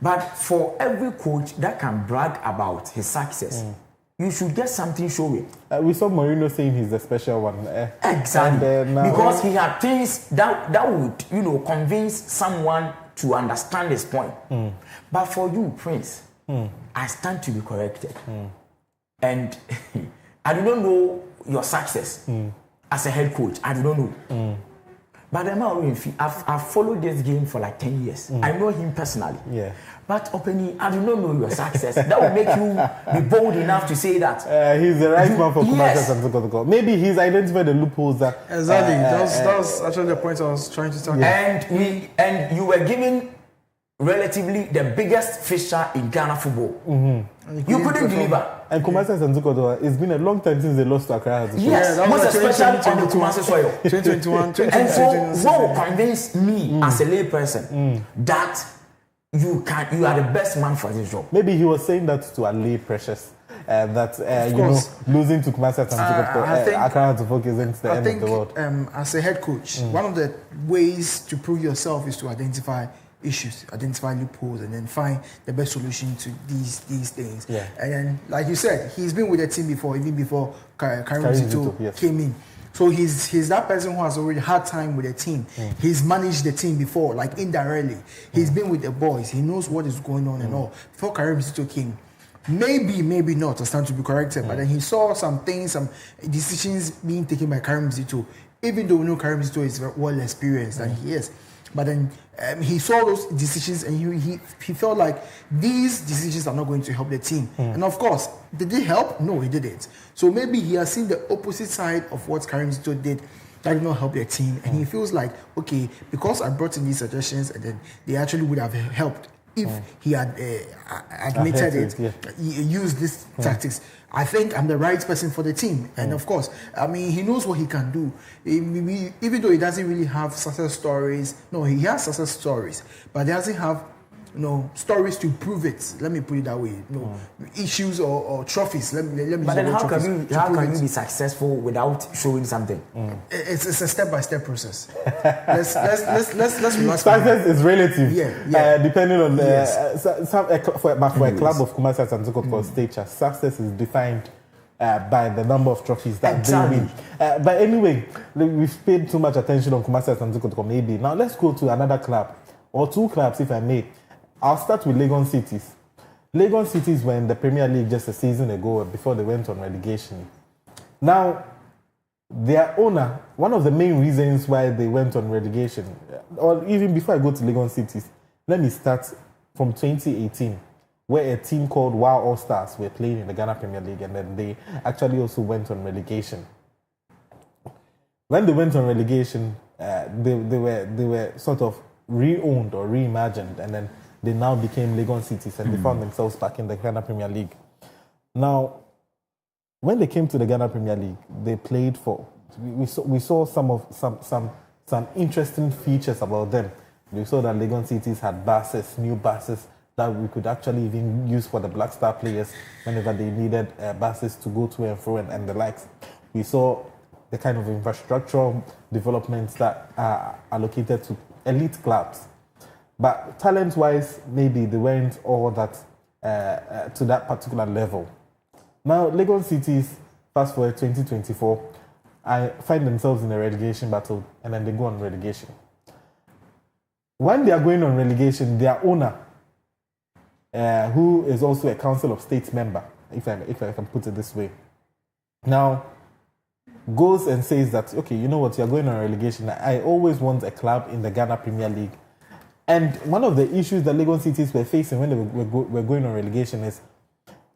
But for every coach that can brag about his success, you should get something showing. We saw Mourinho saying he's the special one. Exactly. Because he had things that would, convince someone to understand his point. But for you, Prince, I stand to be corrected. And I do not know your success as a head coach. I do not know. But I've followed this game for like 10 years. I know him personally. Yeah. But openly, I do not know your success. That will make you be bold enough to say that. He's the right man for Kumasi Asante Kotoko. Maybe he's identified the loopholes that. Exactly. That was actually the point I was trying to talk about. And you were given relatively the biggest fixture in Ghana football. You couldn't deliver. And Kumasi Asante Kotoko, it's been a long time since they lost to Accra. Yes, most especially on the Kumasi soil. 2021, 2022. And so, what will convince me as a layperson that you are the best man for this job? Maybe he was saying that to allay pressures. losing to Kumasi and Accra to focus isn't the end of the world. As a head coach, one of the ways to prove yourself is to identify issues, identify loopholes, and then find the best solution to these things. Yeah. And then, like you said, he's been with the team before, even before Karim Zito yes. came in. So he's that person who has already had time with the team. He's managed the team before, like indirectly. He's been with the boys. He knows what is going on and all. Before Karim Zito came, maybe not, I stand to be corrected, but then he saw some things, some decisions being taken by Karim Zito, even though we know Karim Zito is very well experienced and he is. But then he saw those decisions and he felt like these decisions are not going to help the team. And of course, did they help? No, he didn't. So maybe he has seen the opposite side of what Karim Zito did that did not help their team. And he feels like, okay, because I brought in these suggestions and then they actually would have helped if he had admitted he used these tactics. I think I'm the right person for the team. And of course, I mean, he knows what he can do. Even though he doesn't really have success stories. No, he has success stories. But he doesn't have stories to prove it. Let me put it that way. Issues or trophies. Let me but then how can you be successful without showing something? It's a step-by-step process. Let's relax. Success is relative. Yeah. Depending on for a club of Kumasi and Zoko stature, success is defined by the number of trophies that they win. But anyway, we've paid too much attention on Kumasi and Zoko maybe. Now let's go to another club or two clubs, if I may. I'll start with Legon Cities. Legon Cities were in the Premier League just a season ago before they went on relegation. Now, their owner, one of the main reasons why they went on relegation, or even before I go to Legon Cities, let me start from 2018, where a team called Wow All Stars were playing in the Ghana Premier League, and then they actually also went on relegation. When they went on relegation, they were sort of re-owned or reimagined, and then they now became Legon Cities and they found themselves back in the Ghana Premier League. Now, when they came to the Ghana Premier League, they played for. We saw some interesting features about them. We saw that Legon Cities had buses, new buses that we could actually even use for the Black Star players whenever they needed buses to go to and fro and the likes. We saw the kind of infrastructural developments that are allocated to elite clubs. But talent-wise, maybe they weren't all that to that particular level. Now, Legon Cities, fast forward 2024, find themselves in a relegation battle, and then they go on relegation. When they are going on relegation, their owner, who is also a Council of State member, if I can put it this way, now goes and says that, okay, you know what, you're going on relegation. I always want a club in the Ghana Premier League. And one of the issues that Legon Cities were facing when they were going on relegation is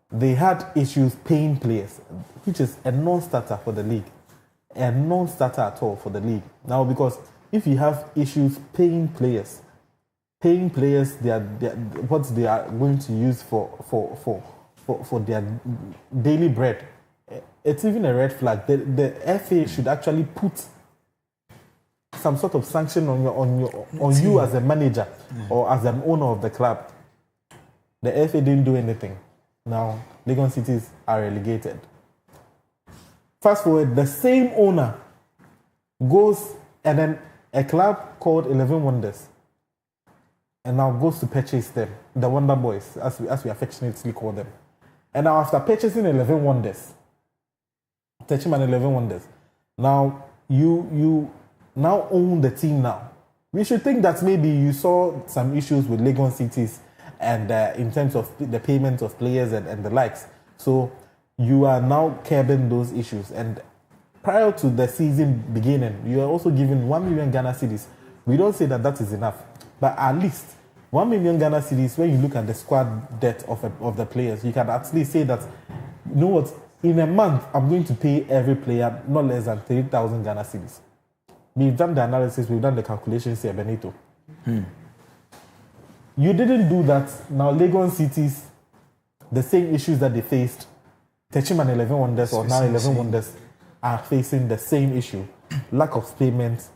they had issues paying players, which is a non-starter for the league. A non-starter at all for the league. Now, because if you have issues paying players, what they are going to use for their daily bread, it's even a red flag. The FA should actually put some sort of sanction on you as a manager or as an owner of the club. The FA didn't do anything. Now, Legon Cities are relegated. Fast forward, the same owner goes and then a club called 11 Wonders and now goes to purchase them, the Wonder Boys, as we affectionately call them. And now after purchasing 11 Wonders, Techiman 11 Wonders, now you now own the team now. We should think that maybe you saw some issues with Legon Cities and in terms of the payment of players and the likes. So you are now curbing those issues. And prior to the season beginning, you are also given 1 million Ghana cedis. We don't say that is enough, but at least 1 million Ghana cedis, when you look at the squad depth of the players, you can at least say that, you know what, in a month, I'm going to pay every player not less than 3,000 Ghana cedis. We've done the analysis, we've done the calculations here, Benito. You didn't do that. Now, Legon Cities, the same issues that they faced, Techim and 11 Wonders, or now 11 Wonders, are facing the same issue, lack of payment.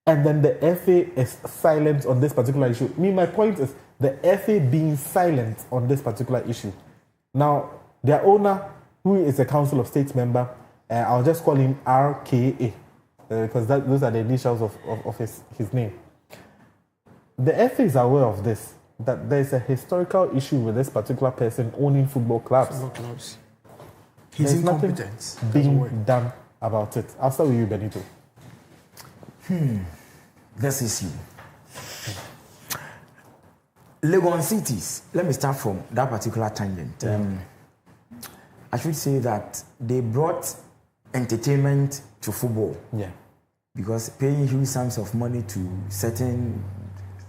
And then the FA is silent on this particular issue. My point is the FA being silent on this particular issue. Now, Their owner, who is a Council of State member, I'll just call him RKA, because those are the initials of his name. The FA is aware of this, that there's a historical issue with this particular person owning football clubs. He's There's nothing incompetent. being done about it. I'll start with you, Benito. This issue. Legon cities, let me start from that particular tangent. I should say that they brought entertainment to football. Yeah. Because paying huge sums of money to certain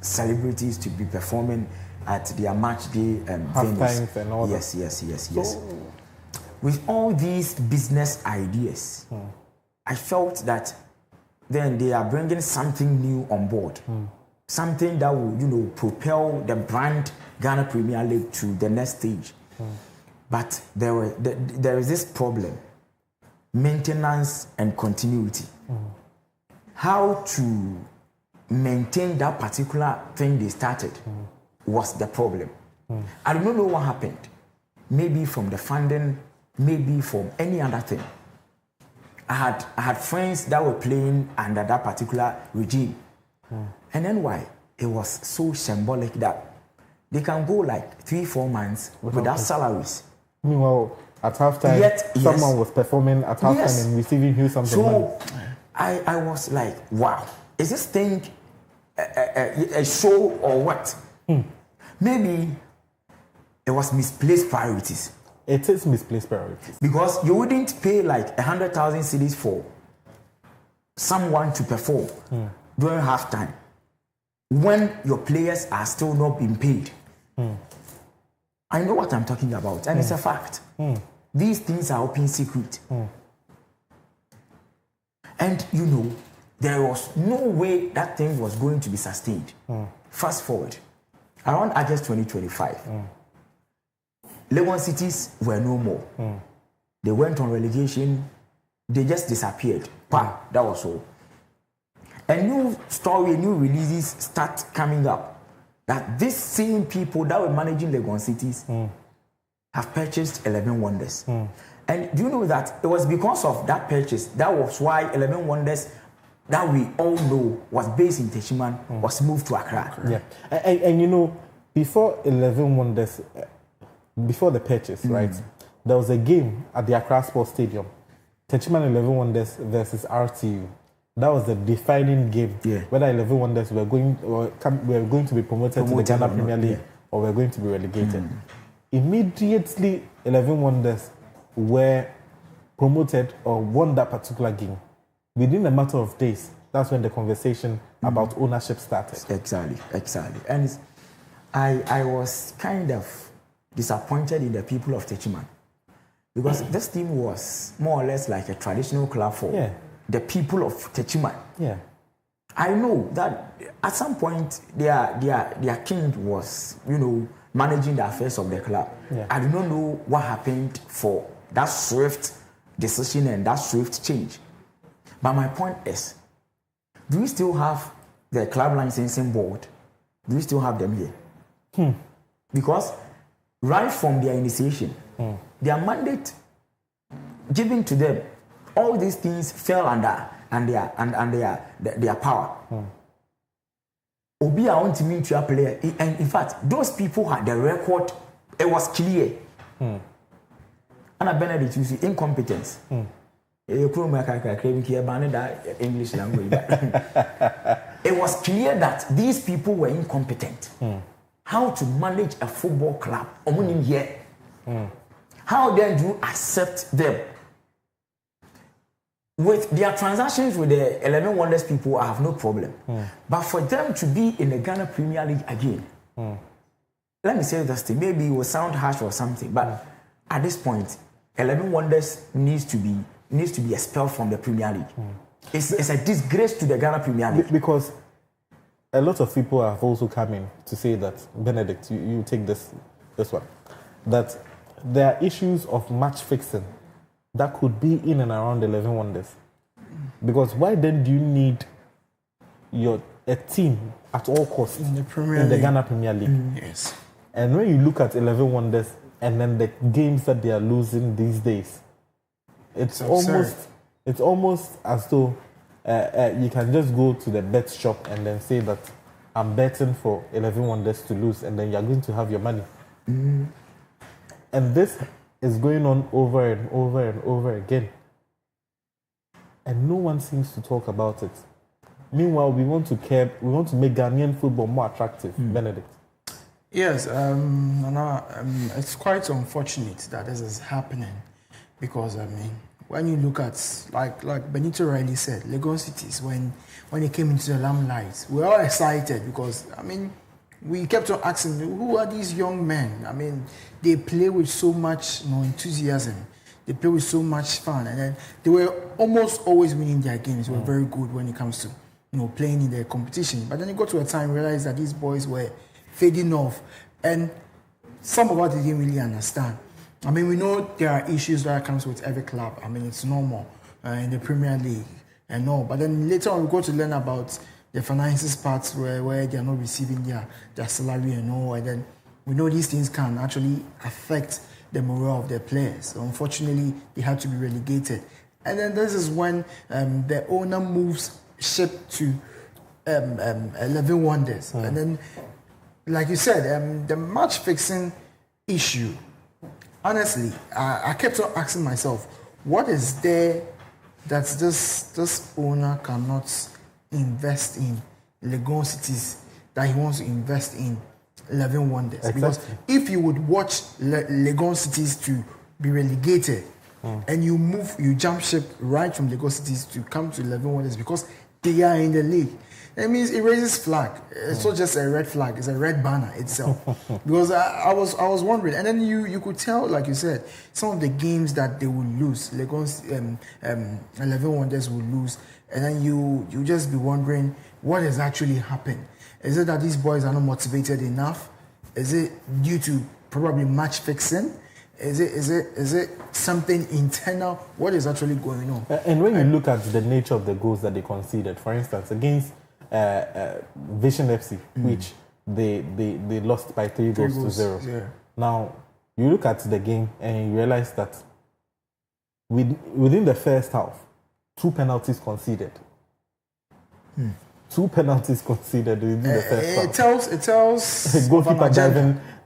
celebrities to be performing at their match day Half-times and all yes, yes. With all these business ideas, I felt that then they are bringing something new on board. Something that will, propel the brand Ghana Premier League to the next stage. But there is this problem: maintenance and continuity. How to maintain that particular thing they started was the problem. I don't know what happened. Maybe from the funding, maybe from any other thing. I had friends that were playing under that particular regime. And then why? It was so symbolic that they can go like 3-4 months without salaries. Meanwhile, at halftime, someone was performing at halftime and receiving huge sums of money. I was like, wow, is this thing a show or what? Maybe it was misplaced priorities. It is misplaced priorities. Because you wouldn't pay like 100,000 cedis for someone to perform during halftime when your players are still not being paid. I know what I'm talking about, and it's a fact. These things are open secret. And there was no way that thing was going to be sustained. Fast forward, around August 2025, Legon cities were no more. They went on relegation. They just disappeared. That was all. A new story, new releases start coming up that these same people that were managing Legon cities have purchased 11 Wonders. And do you know that it was because of that purchase, that was why 11 Wonders that we all know was based in Techiman was moved to Accra. Yeah. And before 11 Wonders, before the purchase, right, there was a game at the Accra Sports Stadium, Techiman 11 Wonders versus RTU. That was the defining game, whether 11 Wonders were going to be promoted to the Ghana Premier League or were going to be relegated. Immediately, 11 Wonders were promoted or won that particular game. Within a matter of days, that's when the conversation about ownership started. Exactly. And I was kind of disappointed in the people of Techiman because this team was more or less like a traditional club for the people of Techiman. Yeah. I know that at some point their king was, managing the affairs of the club. I do not know what happened for that swift decision and that swift change. But my point is, do we still have the club licensing board? Do we still have them here? Because right from their initiation, their mandate given to them, all these things fell under their power. Obi, I want to meet your player. And in fact, those people had the record, it was clear. Anna Benedict, you see, incompetence. English language. It was clear that these people were incompetent. How to manage a football club? How then do you accept them? With their transactions with the 11 Wonders people, I have no problem. But for them to be in the Ghana Premier League again, let me say this thing, maybe it will sound harsh or something, but at this point, 11 Wonders needs to be expelled from the Premier League. It's a disgrace to the Ghana Premier League. Because a lot of people have also come in to say that, Benedict, you take this one, that there are issues of match fixing that could be in and around 11 Wonders. Because why then do you need a team at all costs in the Ghana Premier League? Yes. And when you look at 11 Wonders, and then the games that they are losing these days, it's absurd. almost as though you can just go to the bet shop and then say that I'm betting for 11 Wonders to lose, and then you're going to have your money. And this is going on over and over and over again. And no one seems to talk about it. Meanwhile, we want to make Ghanaian football more attractive. Benedict. Yes, it's quite unfortunate that this is happening because, I mean, when you look at, like Benito rightly said, Lagos cities, when they came into the limelight, we were all excited because, I mean, we kept on asking, who are these young men? I mean, they play with so much enthusiasm. They play with so much fun. And then they were almost always winning their games. They were very good when it comes to playing in the competition. But then it got to a time, realized that these boys were fading off. And some of us didn't really understand. I mean, we know there are issues that comes with every club. I mean, it's normal in the Premier League and all. But then later on, we got to learn about the finances parts where they are not receiving their salary and all. And then we know these things can actually affect the morale of their players. So unfortunately, they had to be relegated. And then this is when the owner moves ship to 11 Wonders. And then, like you said, the match fixing issue, honestly, I kept on asking myself, what is there that this owner cannot invest in Lagos cities that he wants to invest in 11 Wonders? Exactly. Because if you would watch Lagos cities to be relegated and you jump ship right from Lagos cities to come to 11 Wonders because they are in the league, that means it raises flag. It's not just a red flag, it's a red banner itself. Because I was wondering, and then you could tell, like you said, some of the games that they will lose, Lagos 11 Wonders will lose, and then you just be wondering what has actually happened. Is it that these boys are not motivated enough? Is it due to probably match fixing? Is it something internal? What is actually going on? And when you look at the nature of the goals that they conceded, for instance, against Vision FC, which they lost by 3 goals to 0. Yeah. Now, you look at the game and you realize that within the first half, 2 penalties conceded. 2 penalties conceded within the first half. It tells goalkeeper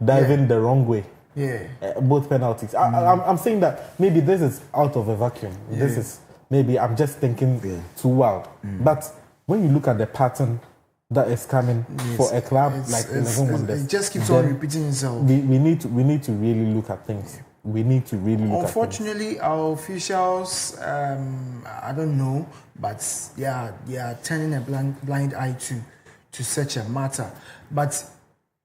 diving the wrong way. Yeah. Both penalties. I'm saying that maybe this is out of a vacuum. Yeah. This is maybe I'm just thinking too wild. But when you look at the pattern that is coming for a club like 11 Wonders, it just keeps on repeating itself. We need to really look at things. We need to really look at things. Unfortunately, our officials, I don't know, but they are turning a blind eye to such a matter. But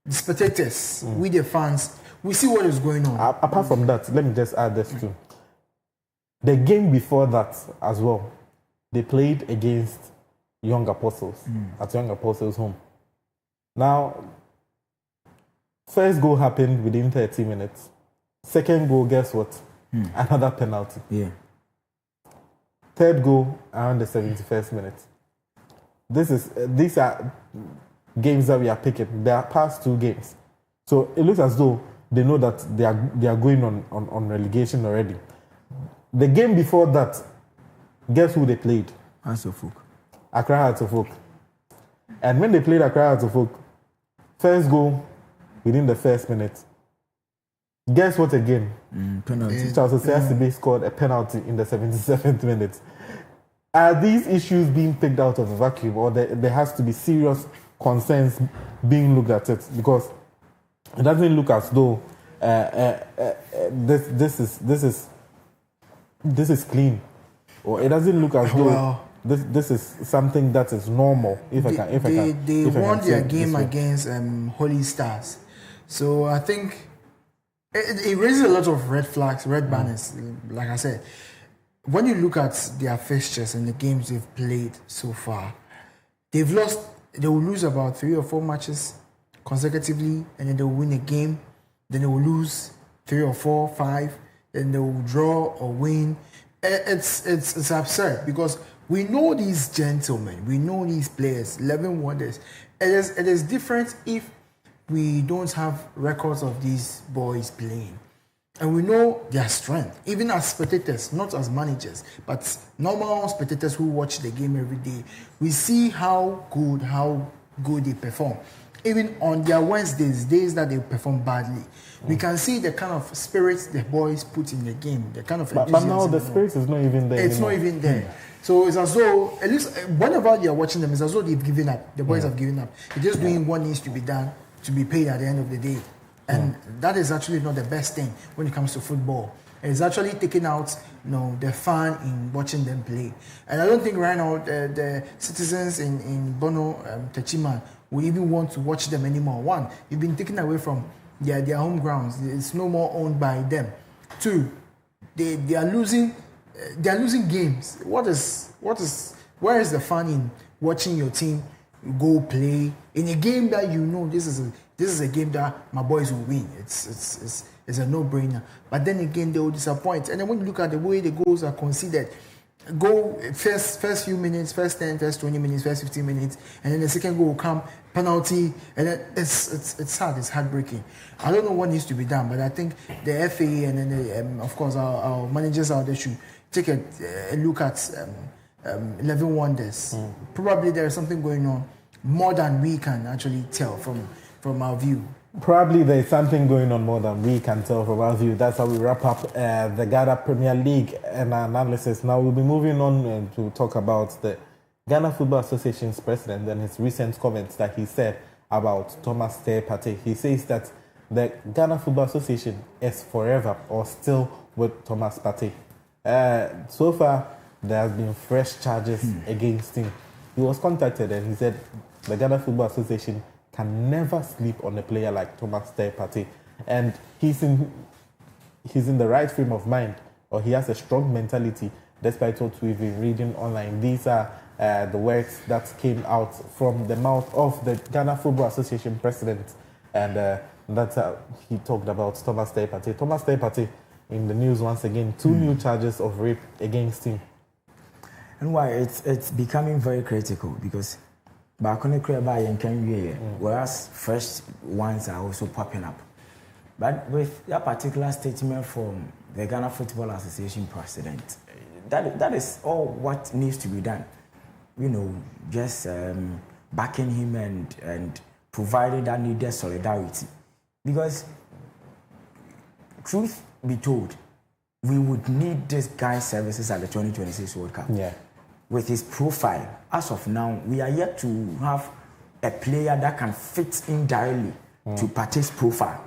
the spectators, we the fans, we see what is going on. Apart from that, let me just add this too. The game before that as well, they played against Young Apostles at Young Apostles' home. Now, first goal happened within 30 minutes. Second goal, guess what? Another penalty. Yeah. Third goal around the 71st minute. These are games that we are picking. They are past 2 games. So it looks as though they know that they are going on relegation already. The game before that, guess who they played? Accra Hearts of Oak. And when they played Accra Hearts of Oak, first goal within the first minute. Guess what again? Penalty. Charles Osei scored a penalty in the 77th minute. Are these issues being picked out of a vacuum, or there has to be serious concerns being looked at it? Because it doesn't look as though this is clean, or it doesn't look as though this is something that is normal. They won their game against Holy Stars, so I think it raises a lot of red flags, red banners. Like I said, when you look at their fixtures and the games they've played so far, they will lose about 3 or 4 matches consecutively, and then they will win a game, then they will lose 3 or 4, 5, then they will draw or win. It's absurd because we know these gentlemen, we know these players, 11 Wonders. It is different if we don't have records of these boys playing. And we know their strength, even as spectators, not as managers, but normal spectators who watch the game every day. We see how good they perform. Even on their Wednesdays, days that they perform badly, we can see the kind of spirit the boys put in the game, the kind of but now the spirit is not even there. It's not even there. So it's as though, at least whenever you're watching them, it's as though they've given up. The boys have given up. They're just doing what needs to be done to be paid at the end of the day. And that is actually not the best thing when it comes to football. It's actually taking out, the fun in watching them play. And I don't think right now the citizens in Bono, Techiman, will even want to watch them anymore. One, you've been taken away from their home grounds. It's no more owned by them. Two, they are losing games. Where is the fun in watching your team go play in a game that this is a game that my boys will win? It's a no-brainer. But then again, they will disappoint. And then when you look at the way the goals are conceded, first few minutes, first 10, first 20 minutes, first 15 minutes, and then the second goal will come, penalty, and then it's sad, it's heartbreaking. I don't know what needs to be done, but I think the FA and then of course our managers out there should take a look at 11 Wonders. Probably there is something going on more than we can actually tell from our view. Probably there is something going on more than we can tell from our view. That's how we wrap up the Ghana Premier League and our analysis. Now we'll be moving on to talk about the Ghana Football Association's president and his recent comments that he said about Thomas Partey. He says that the Ghana Football Association is forever or still with Thomas Partey. So far, there has been fresh charges against him. He was contacted and he said the Ghana Football Association can never sleep on a player like Thomas Partey, and he's in the right frame of mind, or he has a strong mentality, despite what we've been reading online. These are the words that came out from the mouth of the Ghana Football Association president, and that's how he talked about Thomas Partey. Thomas Partey in the news once again, 2 new charges of rape against him. And why it's becoming very critical because whereas fresh ones are also popping up. But with that particular statement from the Ghana Football Association president, that is all what needs to be done. Just backing him and providing that needed solidarity. Because, truth be told, we would need this guy's services at the 2026 World Cup. Yeah. With his profile, as of now, we are yet to have a player that can fit in directly to Partey's profile.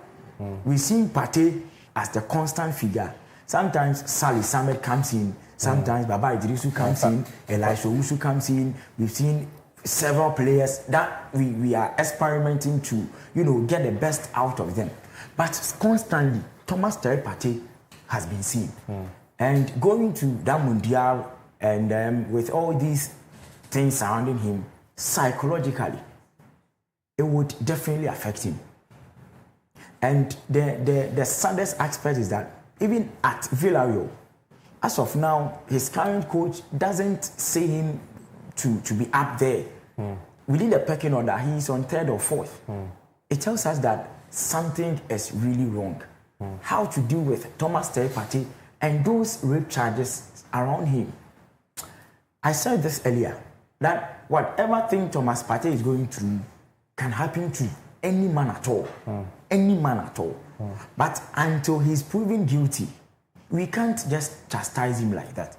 We've seen Partey as the constant figure. Sometimes Sally Samet comes in, sometimes Baba Idrisu comes in, Elisha Usu comes in. We've seen several players that we are experimenting to, get the best out of them. But constantly, Thomas Partey has been seen. And going to that Mundial, and with all these things surrounding him, psychologically, it would definitely affect him. And the saddest aspect is that even at Villarreal, as of now, his current coach doesn't see him to be up there. Within the pecking order, he's on 3rd or 4th. It tells us that something is really wrong. How to deal with Thomas Partey and those rape charges around him. I said this earlier, that whatever thing Thomas Partey is going through can happen to any man at all. Any man at all. But until he's proven guilty, we can't just chastise him like that.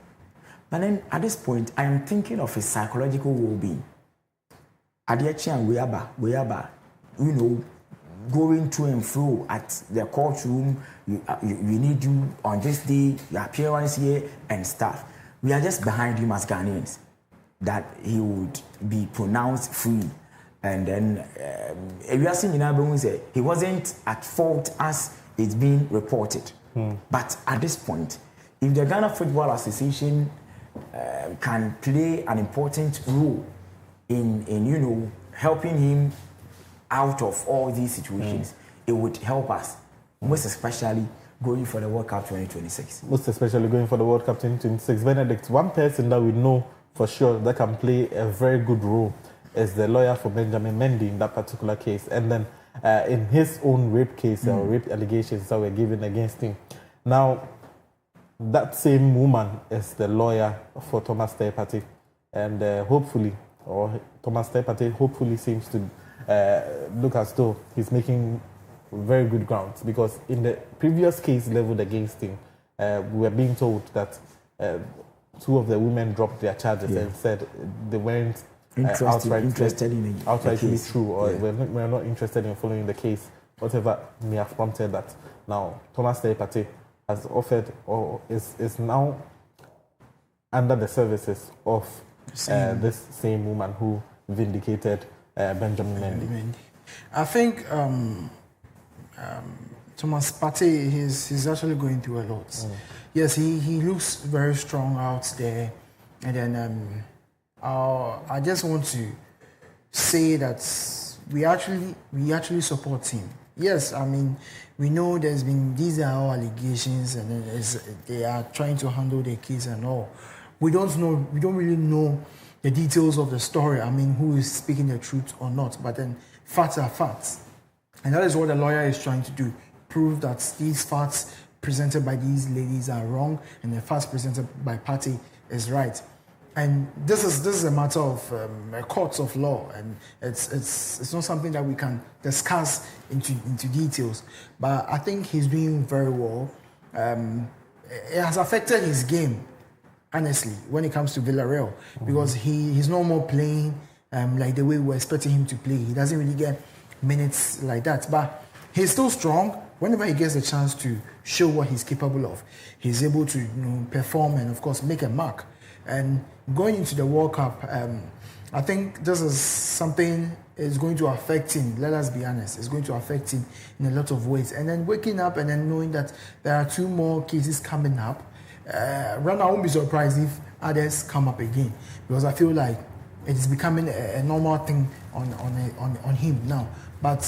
But then at this point, I am thinking of his psychological well-being. Adiachi and Weaba, going to and fro at the courtroom, we need you on this day, your appearance here and stuff. We are just behind him as Ghanaians, that he would be pronounced free. And then, we are seeing he wasn't at fault as it's being reported. But at this point, if the Ghana Football Association can play an important role in helping him out of all these situations, it would help us, most especially going for the World Cup 2026. Most especially going for the World Cup 2026. Benedict, one person that we know for sure that can play a very good role is the lawyer for Benjamin Mendy in that particular case. And then in his own rape case or rape allegations that were given against him, Now, that same woman is the lawyer for Thomas Partey, and hopefully, or Thomas Partey hopefully seems to look as though he's making very good grounds, because in the previous case leveled against him, we were being told that two of the women dropped their charges and said they weren't outrightly true, or we're not interested in following the case, whatever may have prompted that. Now, Thomas Partey has offered, or is now under the services of this same woman who vindicated Benjamin Mendy. I think Thomas Partey, he's actually going through a lot. Yes, he looks very strong out there, and then I just want to say that we actually support him. Yes, I mean, we know these are all allegations, and then they are trying to handle the case and all. We don't really know the details of the story. I mean, who is speaking the truth or not, but then facts are facts. And that is what the lawyer is trying to do, prove that these facts presented by these ladies are wrong and the facts presented by Partey is right. And this is a matter of courts of law, and it's not something that we can discuss into details. But I think he's doing very well. It has affected his game, honestly, when it comes to Villarreal, because he's no more playing like the way we were expecting him to play. He doesn't really get minutes like that, but he's still strong. Whenever he gets a chance to show what he's capable of, he's able to perform and, of course, make a mark. And going into the World Cup, I think this is something is going to affect him. Let us be honest. It's going to affect him in a lot of ways. And then waking up and then knowing that there are 2 more cases coming up, I won't be surprised if others come up again, because I feel like it is becoming a normal thing on him now. But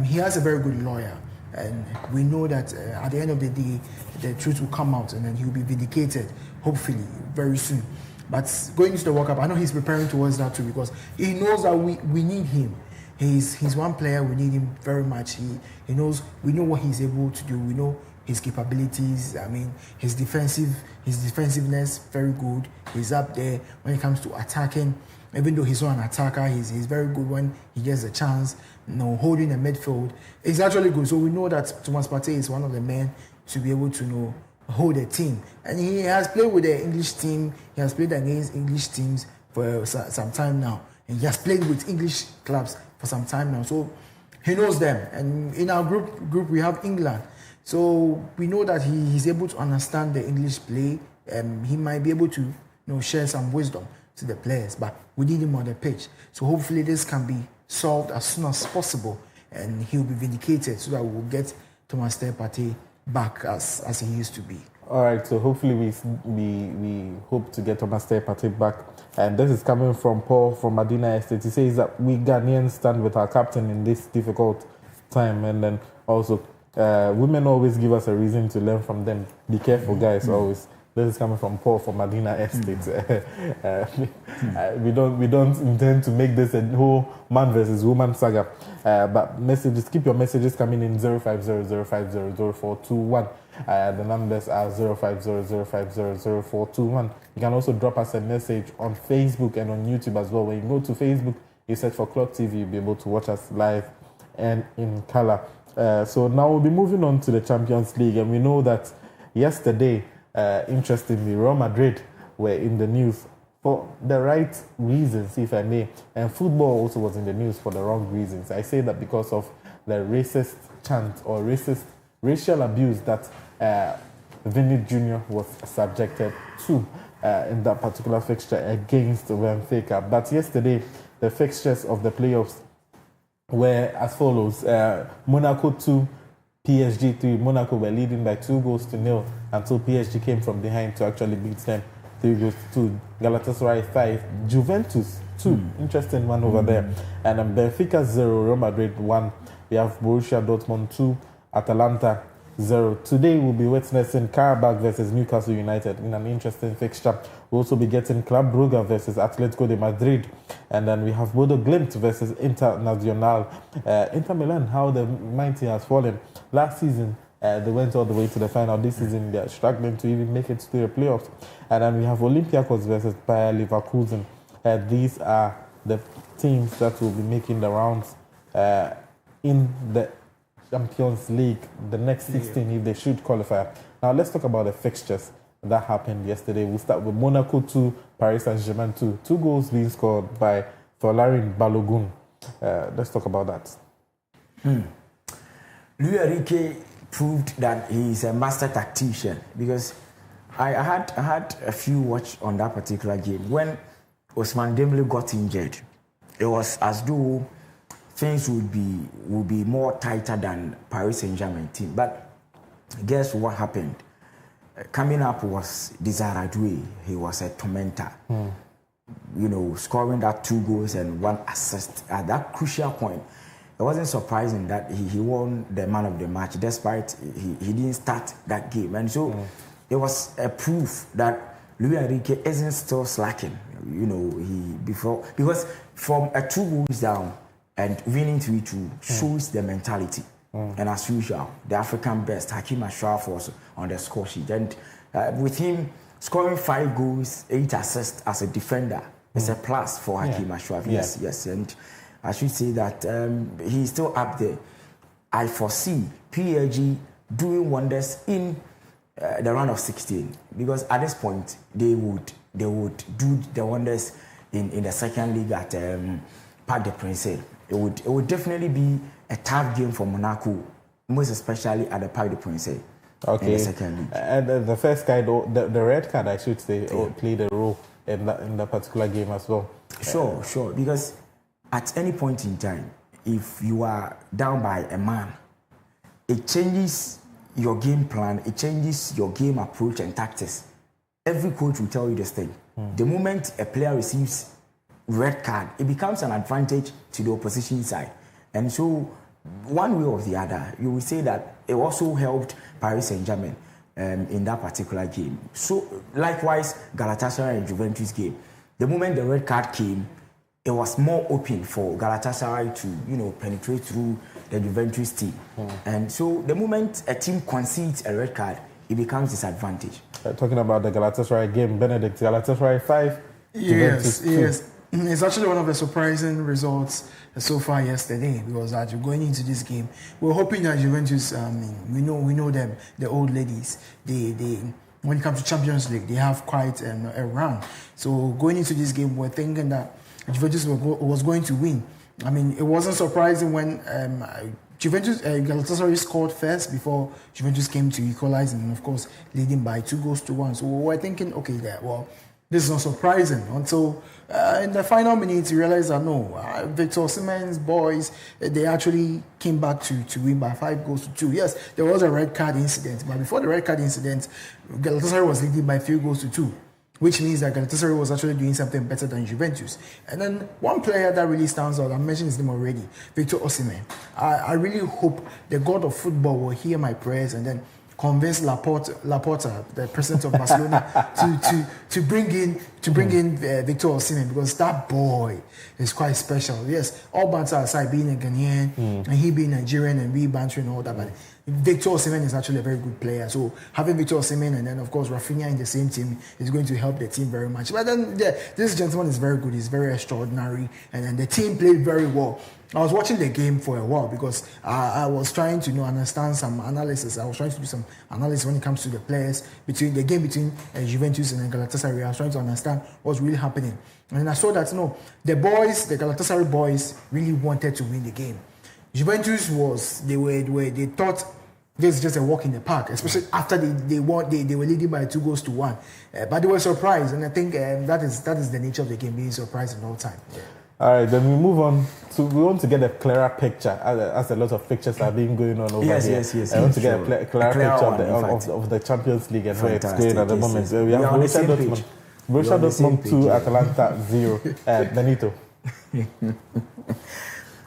he has a very good lawyer, and we know that at the end of the day, the truth will come out, and then he will be vindicated, hopefully, very soon. But going into the World Cup, I know he's preparing towards that too, because he knows that we need him. He's one player, we need him very much. He knows, we know what he's able to do, we know his capabilities. I mean, his defensiveness, very good. He's up there when it comes to attacking. Even though he's not an attacker, he's very good when he gets a chance. Holding the midfield, it's actually good. So we know that Thomas Partey is one of the men to be able to hold a team, and he has played with the English team. He has played against English teams for some time now, and he has played with English clubs for some time now. So he knows them. And in our group we have England, so we know that he's able to understand the English play. He might be able to share some wisdom to the players, but we need him on the pitch. So hopefully this can be solved as soon as possible, and he'll be vindicated, so that we'll get Thomas Partey back as he used to be. All right, so hopefully we hope to get Thomas Partey back. And this is coming from Paul from Medina Estate. He says that we Ghanaians stand with our captain in this difficult time, and then also women always give us a reason to learn from them. Be careful, guys, always. This is coming from Paul from Medina Estate. We don't intend to make this a whole man versus woman saga. But messages, keep your messages coming in 0500500421. The numbers are 0500500421. You can also drop us a message on Facebook and on YouTube as well. When you go to Facebook, you search for Clog TV, you'll be able to watch us live and in color. So now we'll be moving on to the Champions League, and we know that yesterday, interestingly, Real Madrid were in the news for the right reasons, if I may, and football also was in the news for the wrong reasons. I say that because of the racist chant or racial abuse that Vinny Jr. was subjected to in that particular fixture against Benfica. But yesterday, the fixtures of the playoffs were as follows: Monaco 2, PSG 3. Monaco were leading by 2-0 until PSG came from behind to actually beat them 3-2. Galatasaray 5, Juventus 2. Interesting one over there. And Benfica 0, Real Madrid 1. We have Borussia Dortmund 2, Atalanta 0. Today we'll be witnessing Karabakh versus Newcastle United in an interesting fixture. We'll also be getting Club Brugge versus Atletico de Madrid. And then we have Bodo Glimt versus Internacional. Inter Milan, how the mighty has fallen. Last season, They went all the way to the final. This season, they're struggling to even make it to the playoffs. And then we have Olympiacos versus Bayer Leverkusen. These are the teams that will be making the rounds in the Champions League, the next 16 if they should qualify. Now let's talk about the fixtures that happened yesterday. We'll start with Monaco 2, Paris Saint-Germain 2. 2 goals being scored by Folarin Balogun. Let's talk about that. Luis Enrique proved that he is a master tactician, because I had a few watch on that particular game. When Ousmane Dembele got injured, it was as though things would be more tighter than Paris Saint-Germain team. But guess what happened? Coming up was Desire Doué. He was a tormentor. You know, scoring that 2 goals and 1 assist at that crucial point. It wasn't surprising that he won the man of the match, despite he didn't start that game. And so it was a proof that Luis Enrique isn't still slacking. You know, because from a 2 goals down and winning 3-2 shows the mentality. And as usual, the African best, Hakim Ashraf, was on the score sheet. And with him scoring 5 goals, 8 assists as a defender, it's a plus for Hakim Ashraf. Yes. And I should say that he's still up there. I foresee PSG doing wonders in the round of 16, because at this point they would do the wonders in the second league at Parc des Princes. It would definitely be a tough game for Monaco, most especially at the Parc des Princes. Okay. In the second league. And the first card, the red card, I should say, played a role in that particular game as well. Sure. Because at any point in time, if you are down by a man, it changes your game plan, it changes your game approach and tactics. Every coach will tell you this thing. The moment a player receives red card, it becomes an advantage to the opposition side. And so, one way or the other, you will say that it also helped Paris Saint-Germain in that particular game. So, likewise, Galatasaray and Juventus game. The moment the red card came, it was more open for Galatasaray to, penetrate through the Juventus team. And so, the moment a team concedes a red card, it becomes disadvantage. Talking about the Galatasaray game, Benedict, Galatasaray 5, Juventus 2. Yes. It's actually one of the surprising results so far yesterday, because as you're going into this game, we're hoping that Juventus, we know them, the old ladies, they when it comes to Champions League, they have quite a run. So going into this game, we're thinking that Juventus was going to win. I mean, it wasn't surprising when Galatasaray scored first before Juventus came to equalize, and of course leading by 2-1. So we're thinking, okay, this is not surprising until in the final minutes you realize that Victor Osimhen's boys, they actually came back to win by 5-2. Yes, there was a red card incident, but before the red card incident, Galatasaray was leading by 3-2, which means that Galatasaray was actually doing something better than Juventus. And then one player that really stands out, I mentioned his name already, Victor Osimhen. I really hope the God of football will hear my prayers and then convince Laporta, the president of Barcelona, to bring in Victor Osimhen, because that boy is quite special. Yes, all banter aside, being a Ghanaian and he being Nigerian and we bantering and all that, but Victor Osimhen is actually a very good player. So having Victor Osimhen and then of course Rafinha in the same team is going to help the team very much. But then this gentleman is very good. He's very extraordinary, and then the team played very well. I was watching the game for a while because I was trying to understand some analysis. I was trying to do some analysis when it comes to the players between the game between Juventus and Galatasaray. I was trying to understand what's really happening, and I saw that the Galatasaray boys really wanted to win the game. Juventus they thought this is just a walk in the park, especially after they were leading by 2-1, but they were surprised, and I think that is the nature of the game, being surprised in all time. Yeah. All right, then we move on we want to get a clearer picture, as a lot of pictures are being going on over here. Yes. I want to get a clearer picture of the Champions League and where it's going at the moment. So we have Borussia Dortmund 2, Atalanta 0. Benito.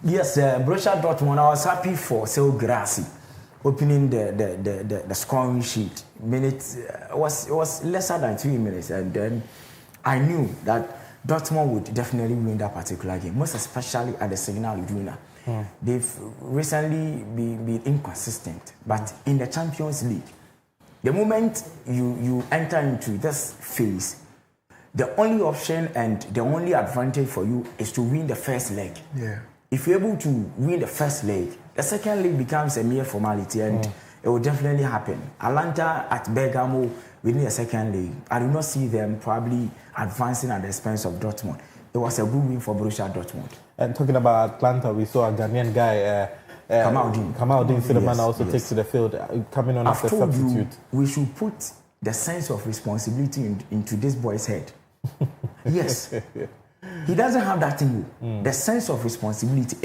Yes, Borussia Dortmund, I was happy for Seo Grassi opening the scoring sheet. Minutes, it was lesser than 3 minutes, and then I knew that Dortmund would definitely win that particular game, most especially at the Signal Iduna. They've recently been inconsistent, but in the Champions League, the moment you enter into this phase, the only option and the only advantage for you is to win the first leg. Yeah. If you're able to win the first leg, the second leg becomes a mere formality, and it will definitely happen. Atalanta at Bergamo winning the second leg, I do not see them probably advancing at the expense of Dortmund. It was a good win for Borussia Dortmund. And talking about Atlanta, we saw a Ghanaian guy, Kamaldeen Suleiman, also take to the field, coming on as a substitute. We should put the sense of responsibility into this boy's head. Yes. He doesn't have that thing. The sense of responsibility.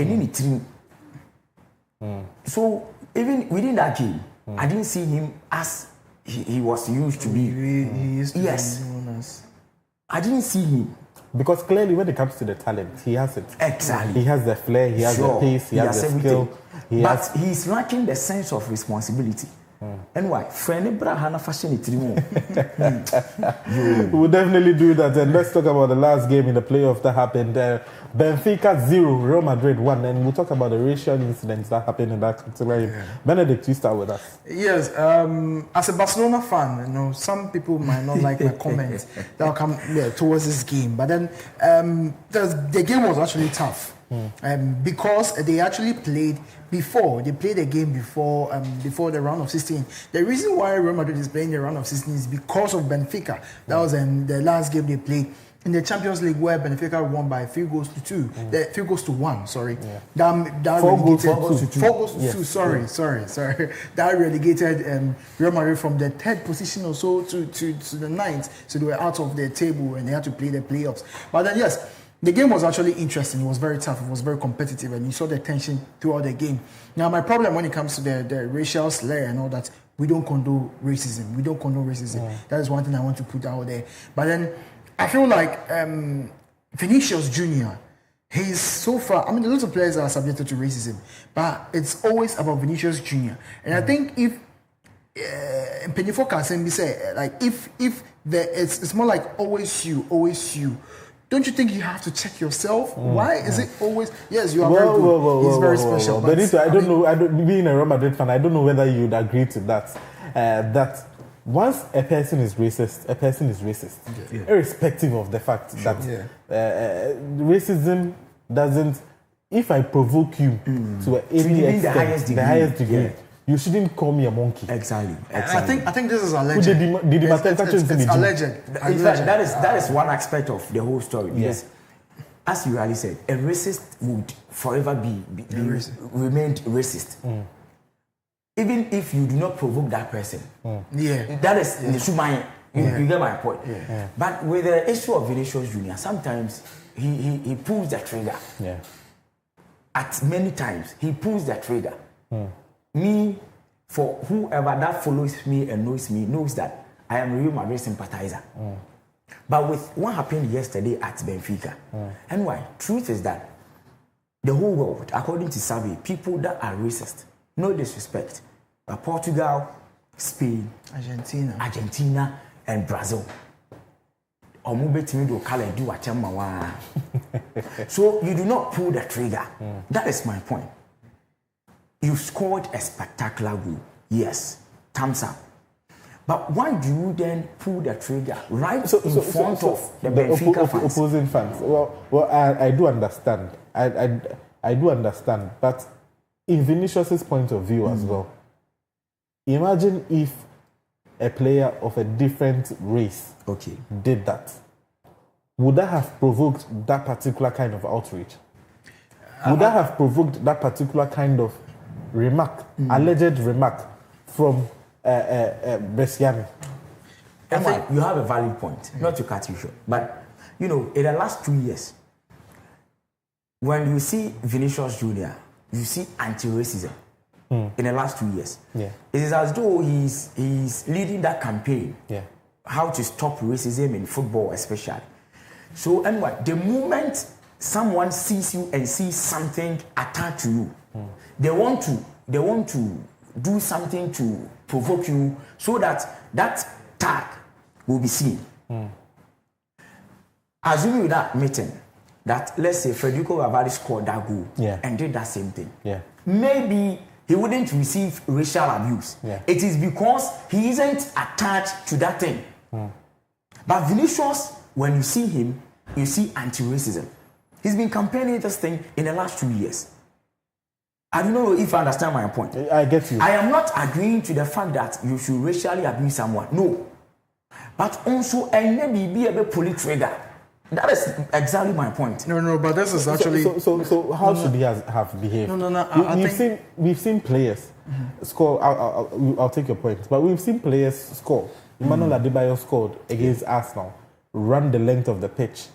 So even within that game, I didn't see him as he was used to be. He used to yes. be known as. I didn't see him. Because clearly when it comes to the talent, he has it. Exactly. He has the flair, he has the pace, he has the skill. But he's lacking the sense of responsibility. Anyway, friend Brahana fashion it. We'll definitely do that. And let's talk about the last game in the playoff that happened. Benfica 0, Real Madrid 1. And we'll talk about the racial incidents that happened in that particular game. Benedict, you start with us. Yes, as a Barcelona fan, you know, some people might not like my comments that will come towards this game. But then the game was actually tough. Because they actually played before. They played a game before the round of 16. The reason why Real Madrid is playing the round of 16 is because of Benfica. That was in the last game they played in the Champions League, where Benfica won by 3 goals to 2. 3 goals to 1, sorry. That 4 goals to 2. 4 goals to 2, sorry. That relegated Real Madrid from the 3rd position or so to the 9th. So they were out of the table and they had to play the playoffs. But then, yes, the game was actually interesting. It was very tough. It was very competitive, and you saw the tension throughout the game. Now, my problem when it comes to the racial slur and all that, we don't condone racism. That is one thing I want to put out there. But then, I feel like Vinicius Jr., he's so far, I mean, lots of players are subjected to racism, but it's always about Vinicius Jr. And I think if Penifo can be said, like, if it's more like always you. Don't you think you have to check yourself? Why is it always? Yes, you are very good. He's very special. But I don't know. Being a Real Madrid fan, I don't know whether you'd agree to that. That once a person is racist, irrespective of the fact that racism doesn't. If I provoke you to any extent, the highest degree. You shouldn't call me a monkey. Exactly. I think this is alleged. It's alleged. In fact, that is one aspect of the whole story. Yes. As you really said, a racist would forever remained racist. Even if you do not provoke that person. That is the Shumai. You get my point. But with the issue of Vinicius Jr., sometimes he pulls the trigger. At many times, he pulls the trigger. Me, for whoever that follows me and knows me, knows that I am a Real Madrid sympathizer. But with what happened yesterday at Benfica, and why? Truth is that the whole world, according to survey, people that are racist, no disrespect, but Portugal, Spain, Argentina, and Brazil. So you do not pull the trigger. That is my point. You scored a spectacular goal. Yes, thumbs up. But why do you then pull the trigger right in front of the Benfica fans? Opposing fans. Well, I do understand. I do understand. But in Vinicius's point of view as well, imagine if a player of a different race did that. Would that have provoked that particular kind of outrage? Would that have provoked that particular kind of remark, alleged remark from Bresciani? I think you have a valid point, not to cut you short. But, you know, in the last 2 years, when you see Vinicius Jr., you see anti-racism in the last 2 years. It is as though he's leading that campaign, how to stop racism in football especially. So anyway, the moment someone sees you and sees something attached to you, they want to do something to provoke you so that that tag will be seen. assuming with that meeting, that let's say Federico Valverde scored that goal and did that same thing. Yeah. Maybe he wouldn't receive racial abuse. Yeah. It is because he isn't attached to that thing. But Vinicius, when you see him, you see anti-racism. He's been campaigning this thing in the last 2 years. I don't know if you understand my point. I get you. I am not agreeing to the fact that you should racially abuse someone. No. But also, and maybe be a bit pull trigger. That is exactly my point. No, but this is actually... So how should he have behaved? No. We've seen players score. I'll take your point. But we've sisseen players score. Emmanuel Adebayo scored against Arsenal, ran the length of the pitch,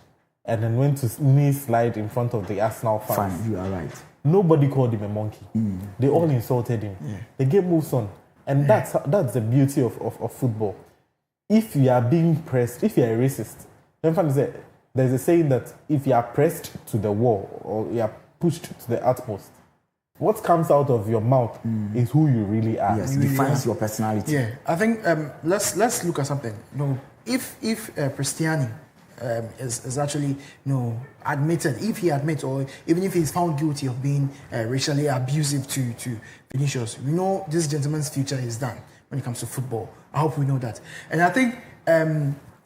and then went to knee slide in front of the Arsenal fans. Fine, you are right. Nobody called him a monkey. They all insulted him. The game moves on. And that's the beauty of football. If you are being pressed, if you are a racist, there's a saying that if you are pressed to the wall or you are pushed to the utmost, what comes out of your mouth is who you really are. Yes, defines your personality. Yeah, I think let's look at something. If Cristiano is actually admitted, if he admits, or even if he's found guilty of being racially abusive to Vinicius, we know this gentleman's future is done when it comes to football. I hope we know that. And I think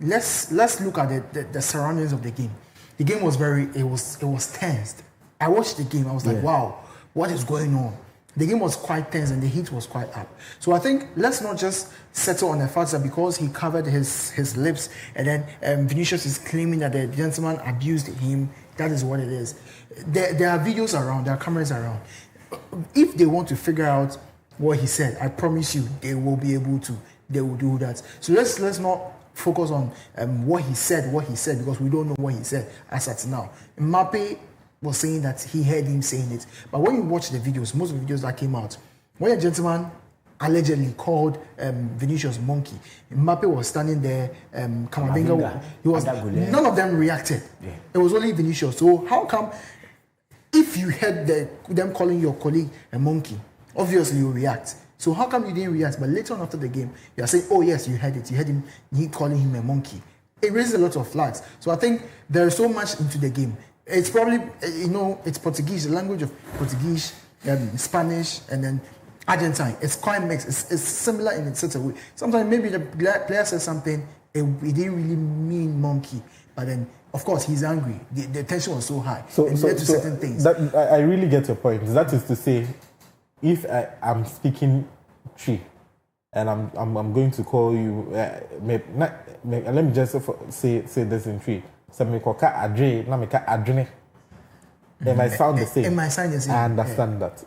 let's look at the surroundings of the game. The game was it was tensed. I watched the game. I was like, wow, what is going on? The game was quite tense and the heat was quite up. So I think let's not just settle on the fact that because he covered his lips and then Vinicius is claiming that the gentleman abused him. That is what it is. There are videos around, there are cameras around. If they want to figure out what he said, I promise you they will be able to. They will do that. So let's not focus on what he said because we don't know what he said as at now. Mbappe was saying that he heard him saying it. But when you watch the videos, most of the videos that came out, when a gentleman allegedly called Vinicius monkey, Mbappe was standing there, Kamavinga, none of them reacted. Yeah. It was only Vinicius. So how come, if you heard them calling your colleague a monkey, obviously you react. So how come you didn't react? But later on after the game, you are saying, oh yes, you heard it. You heard him calling him a monkey. It raises a lot of flags. So I think there is so much into the game. It's probably, it's Portuguese, the language of Portuguese, Spanish, and then Argentine. It's quite mixed. It's similar in such a way. Sometimes maybe the player says something, it didn't really mean monkey. But then, of course, he's angry. The tension was so high. So it led to certain things. I really get your point. That is to say, if I'm speaking tree, and I'm going to call you, let me just say this in tree. So it might sound the same. It might sound the same. I understand that.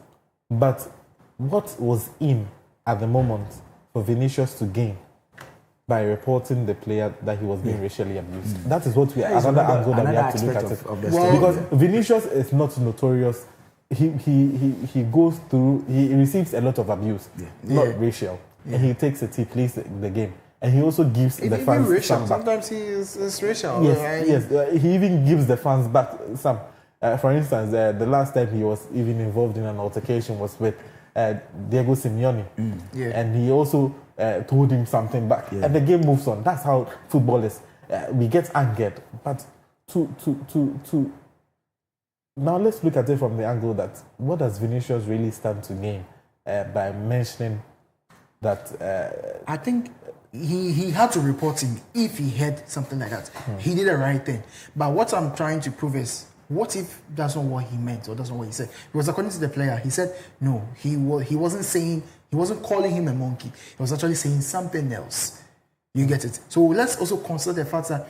But what was in at the moment for Vinicius to gain by reporting the player that he was being racially abused? That is what another angle that we have to look at it. Because Vinicius is not notorious. He goes through, he receives a lot of abuse, not racial. And he takes it, he plays the game. And he also gives the fans some back. Sometimes he is racial. Yes. He even gives the fans back some. For instance, the last time he was even involved in an altercation was with Diego Simeone. And he also told him something back. And the game moves on. That's how football is. We get angered. But now let's look at it from the angle that what does Vinicius really stand to gain by mentioning that? I think he had to report him if he heard something like that. He did the right thing. But what I'm trying to prove is, what if that's not what he meant or that's not what he said? Because according to the player, he said no. He wasn't calling him a monkey. He was actually saying something else. You get it? So let's also consider the fact that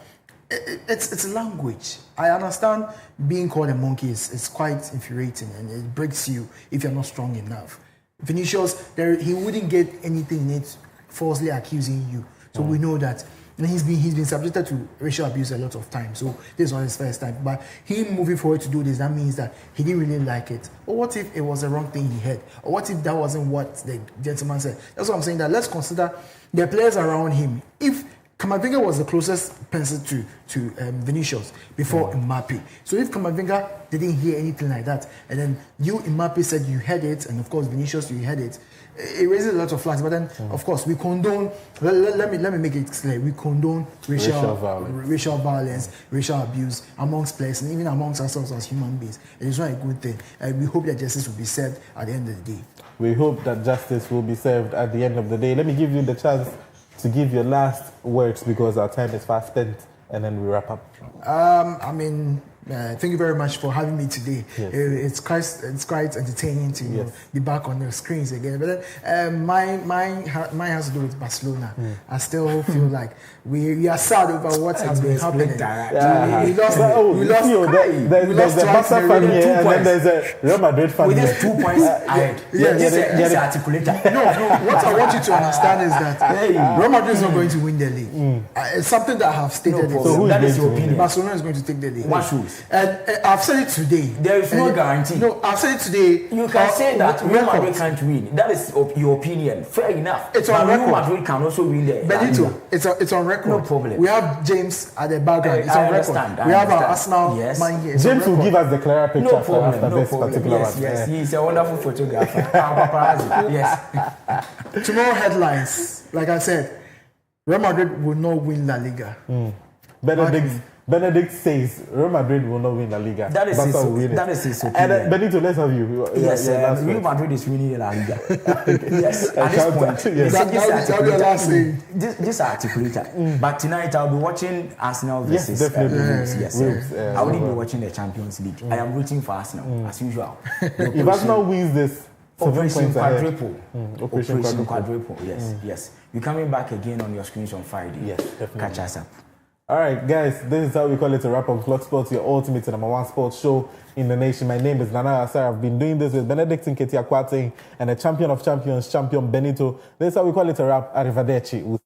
it's language. I understand being called a monkey is quite infuriating and it breaks you if you're not strong enough. Vinicius, he wouldn't get anything in it falsely accusing you. So we know that. And he's been subjected to racial abuse a lot of times. So this is not his first time. But him moving forward to do this, that means that he didn't really like it. Or what if it was the wrong thing he heard? Or what if that wasn't what the gentleman said? That's what I'm saying. That let's consider the players around him. If Camavinga was the closest person to Vinicius before Mbappe. So if Camavinga didn't hear anything like that, and then you, Mbappe, said you heard it, and of course Vinicius, you heard it, it raises a lot of flags. But then, of course, we condone. Let me make it clear. We condone racial violence, racial abuse amongst players, and even amongst ourselves as human beings. It is not a good thing. We hope that justice will be served at the end of the day. We hope that justice will be served at the end of the day. Let me give you the chance to give your last words because our time is fast spent, and then we wrap up. Thank you very much for having me today. Yes. It's quite entertaining to be back on the screens again. But then, mine has to do with Barcelona. I still feel like we are sad over what has been happening. We lost. There's a Barca fan here, and then there's a Real Madrid fan with here. With 2 points ahead. Yes, articulator. No. What I want you to understand is that Real Madrid is not going to win the league. It's something that I have stated. So that is your opinion. Barcelona is going to take the league. What shoes? And I've said it today. There is no guarantee. No, I've said it today. You can say that Real Madrid can't win. That is your opinion. Fair enough. It's on record. Real Madrid can also win there. Benito, it's on record. No problem. We have James at the background. It's on record. We have our Arsenal man here. James will give us the clearer picture after this particular one. Yes, he's a wonderful photographer. Yes. Tomorrow headlines. Like I said, Real Madrid will not win La Liga. Benedict says Real Madrid will not win La Liga. That is his opinion. And Benito, let's have you. Yes, Real Madrid is winning La Liga. Yes, at this point, this articulator. But tonight I'll be watching Arsenal versus Wolves. Yes, I will be watching the Champions League. I am rooting for Arsenal as usual. If Arsenal wins this, Operation Quadruple. Operation Quadruple. Yes. You're coming back again on your screens on Friday. Yes, definitely. Catch us up. All right, guys, this is how we call it a wrap up Clog Sports, your ultimate #1 sports show in the nation. My name is Nana Asar. I've been doing this with Benedict Nketiah Kwarteng and the champion of champions, champion Benito. This is how we call it a wrap. Arrivederci.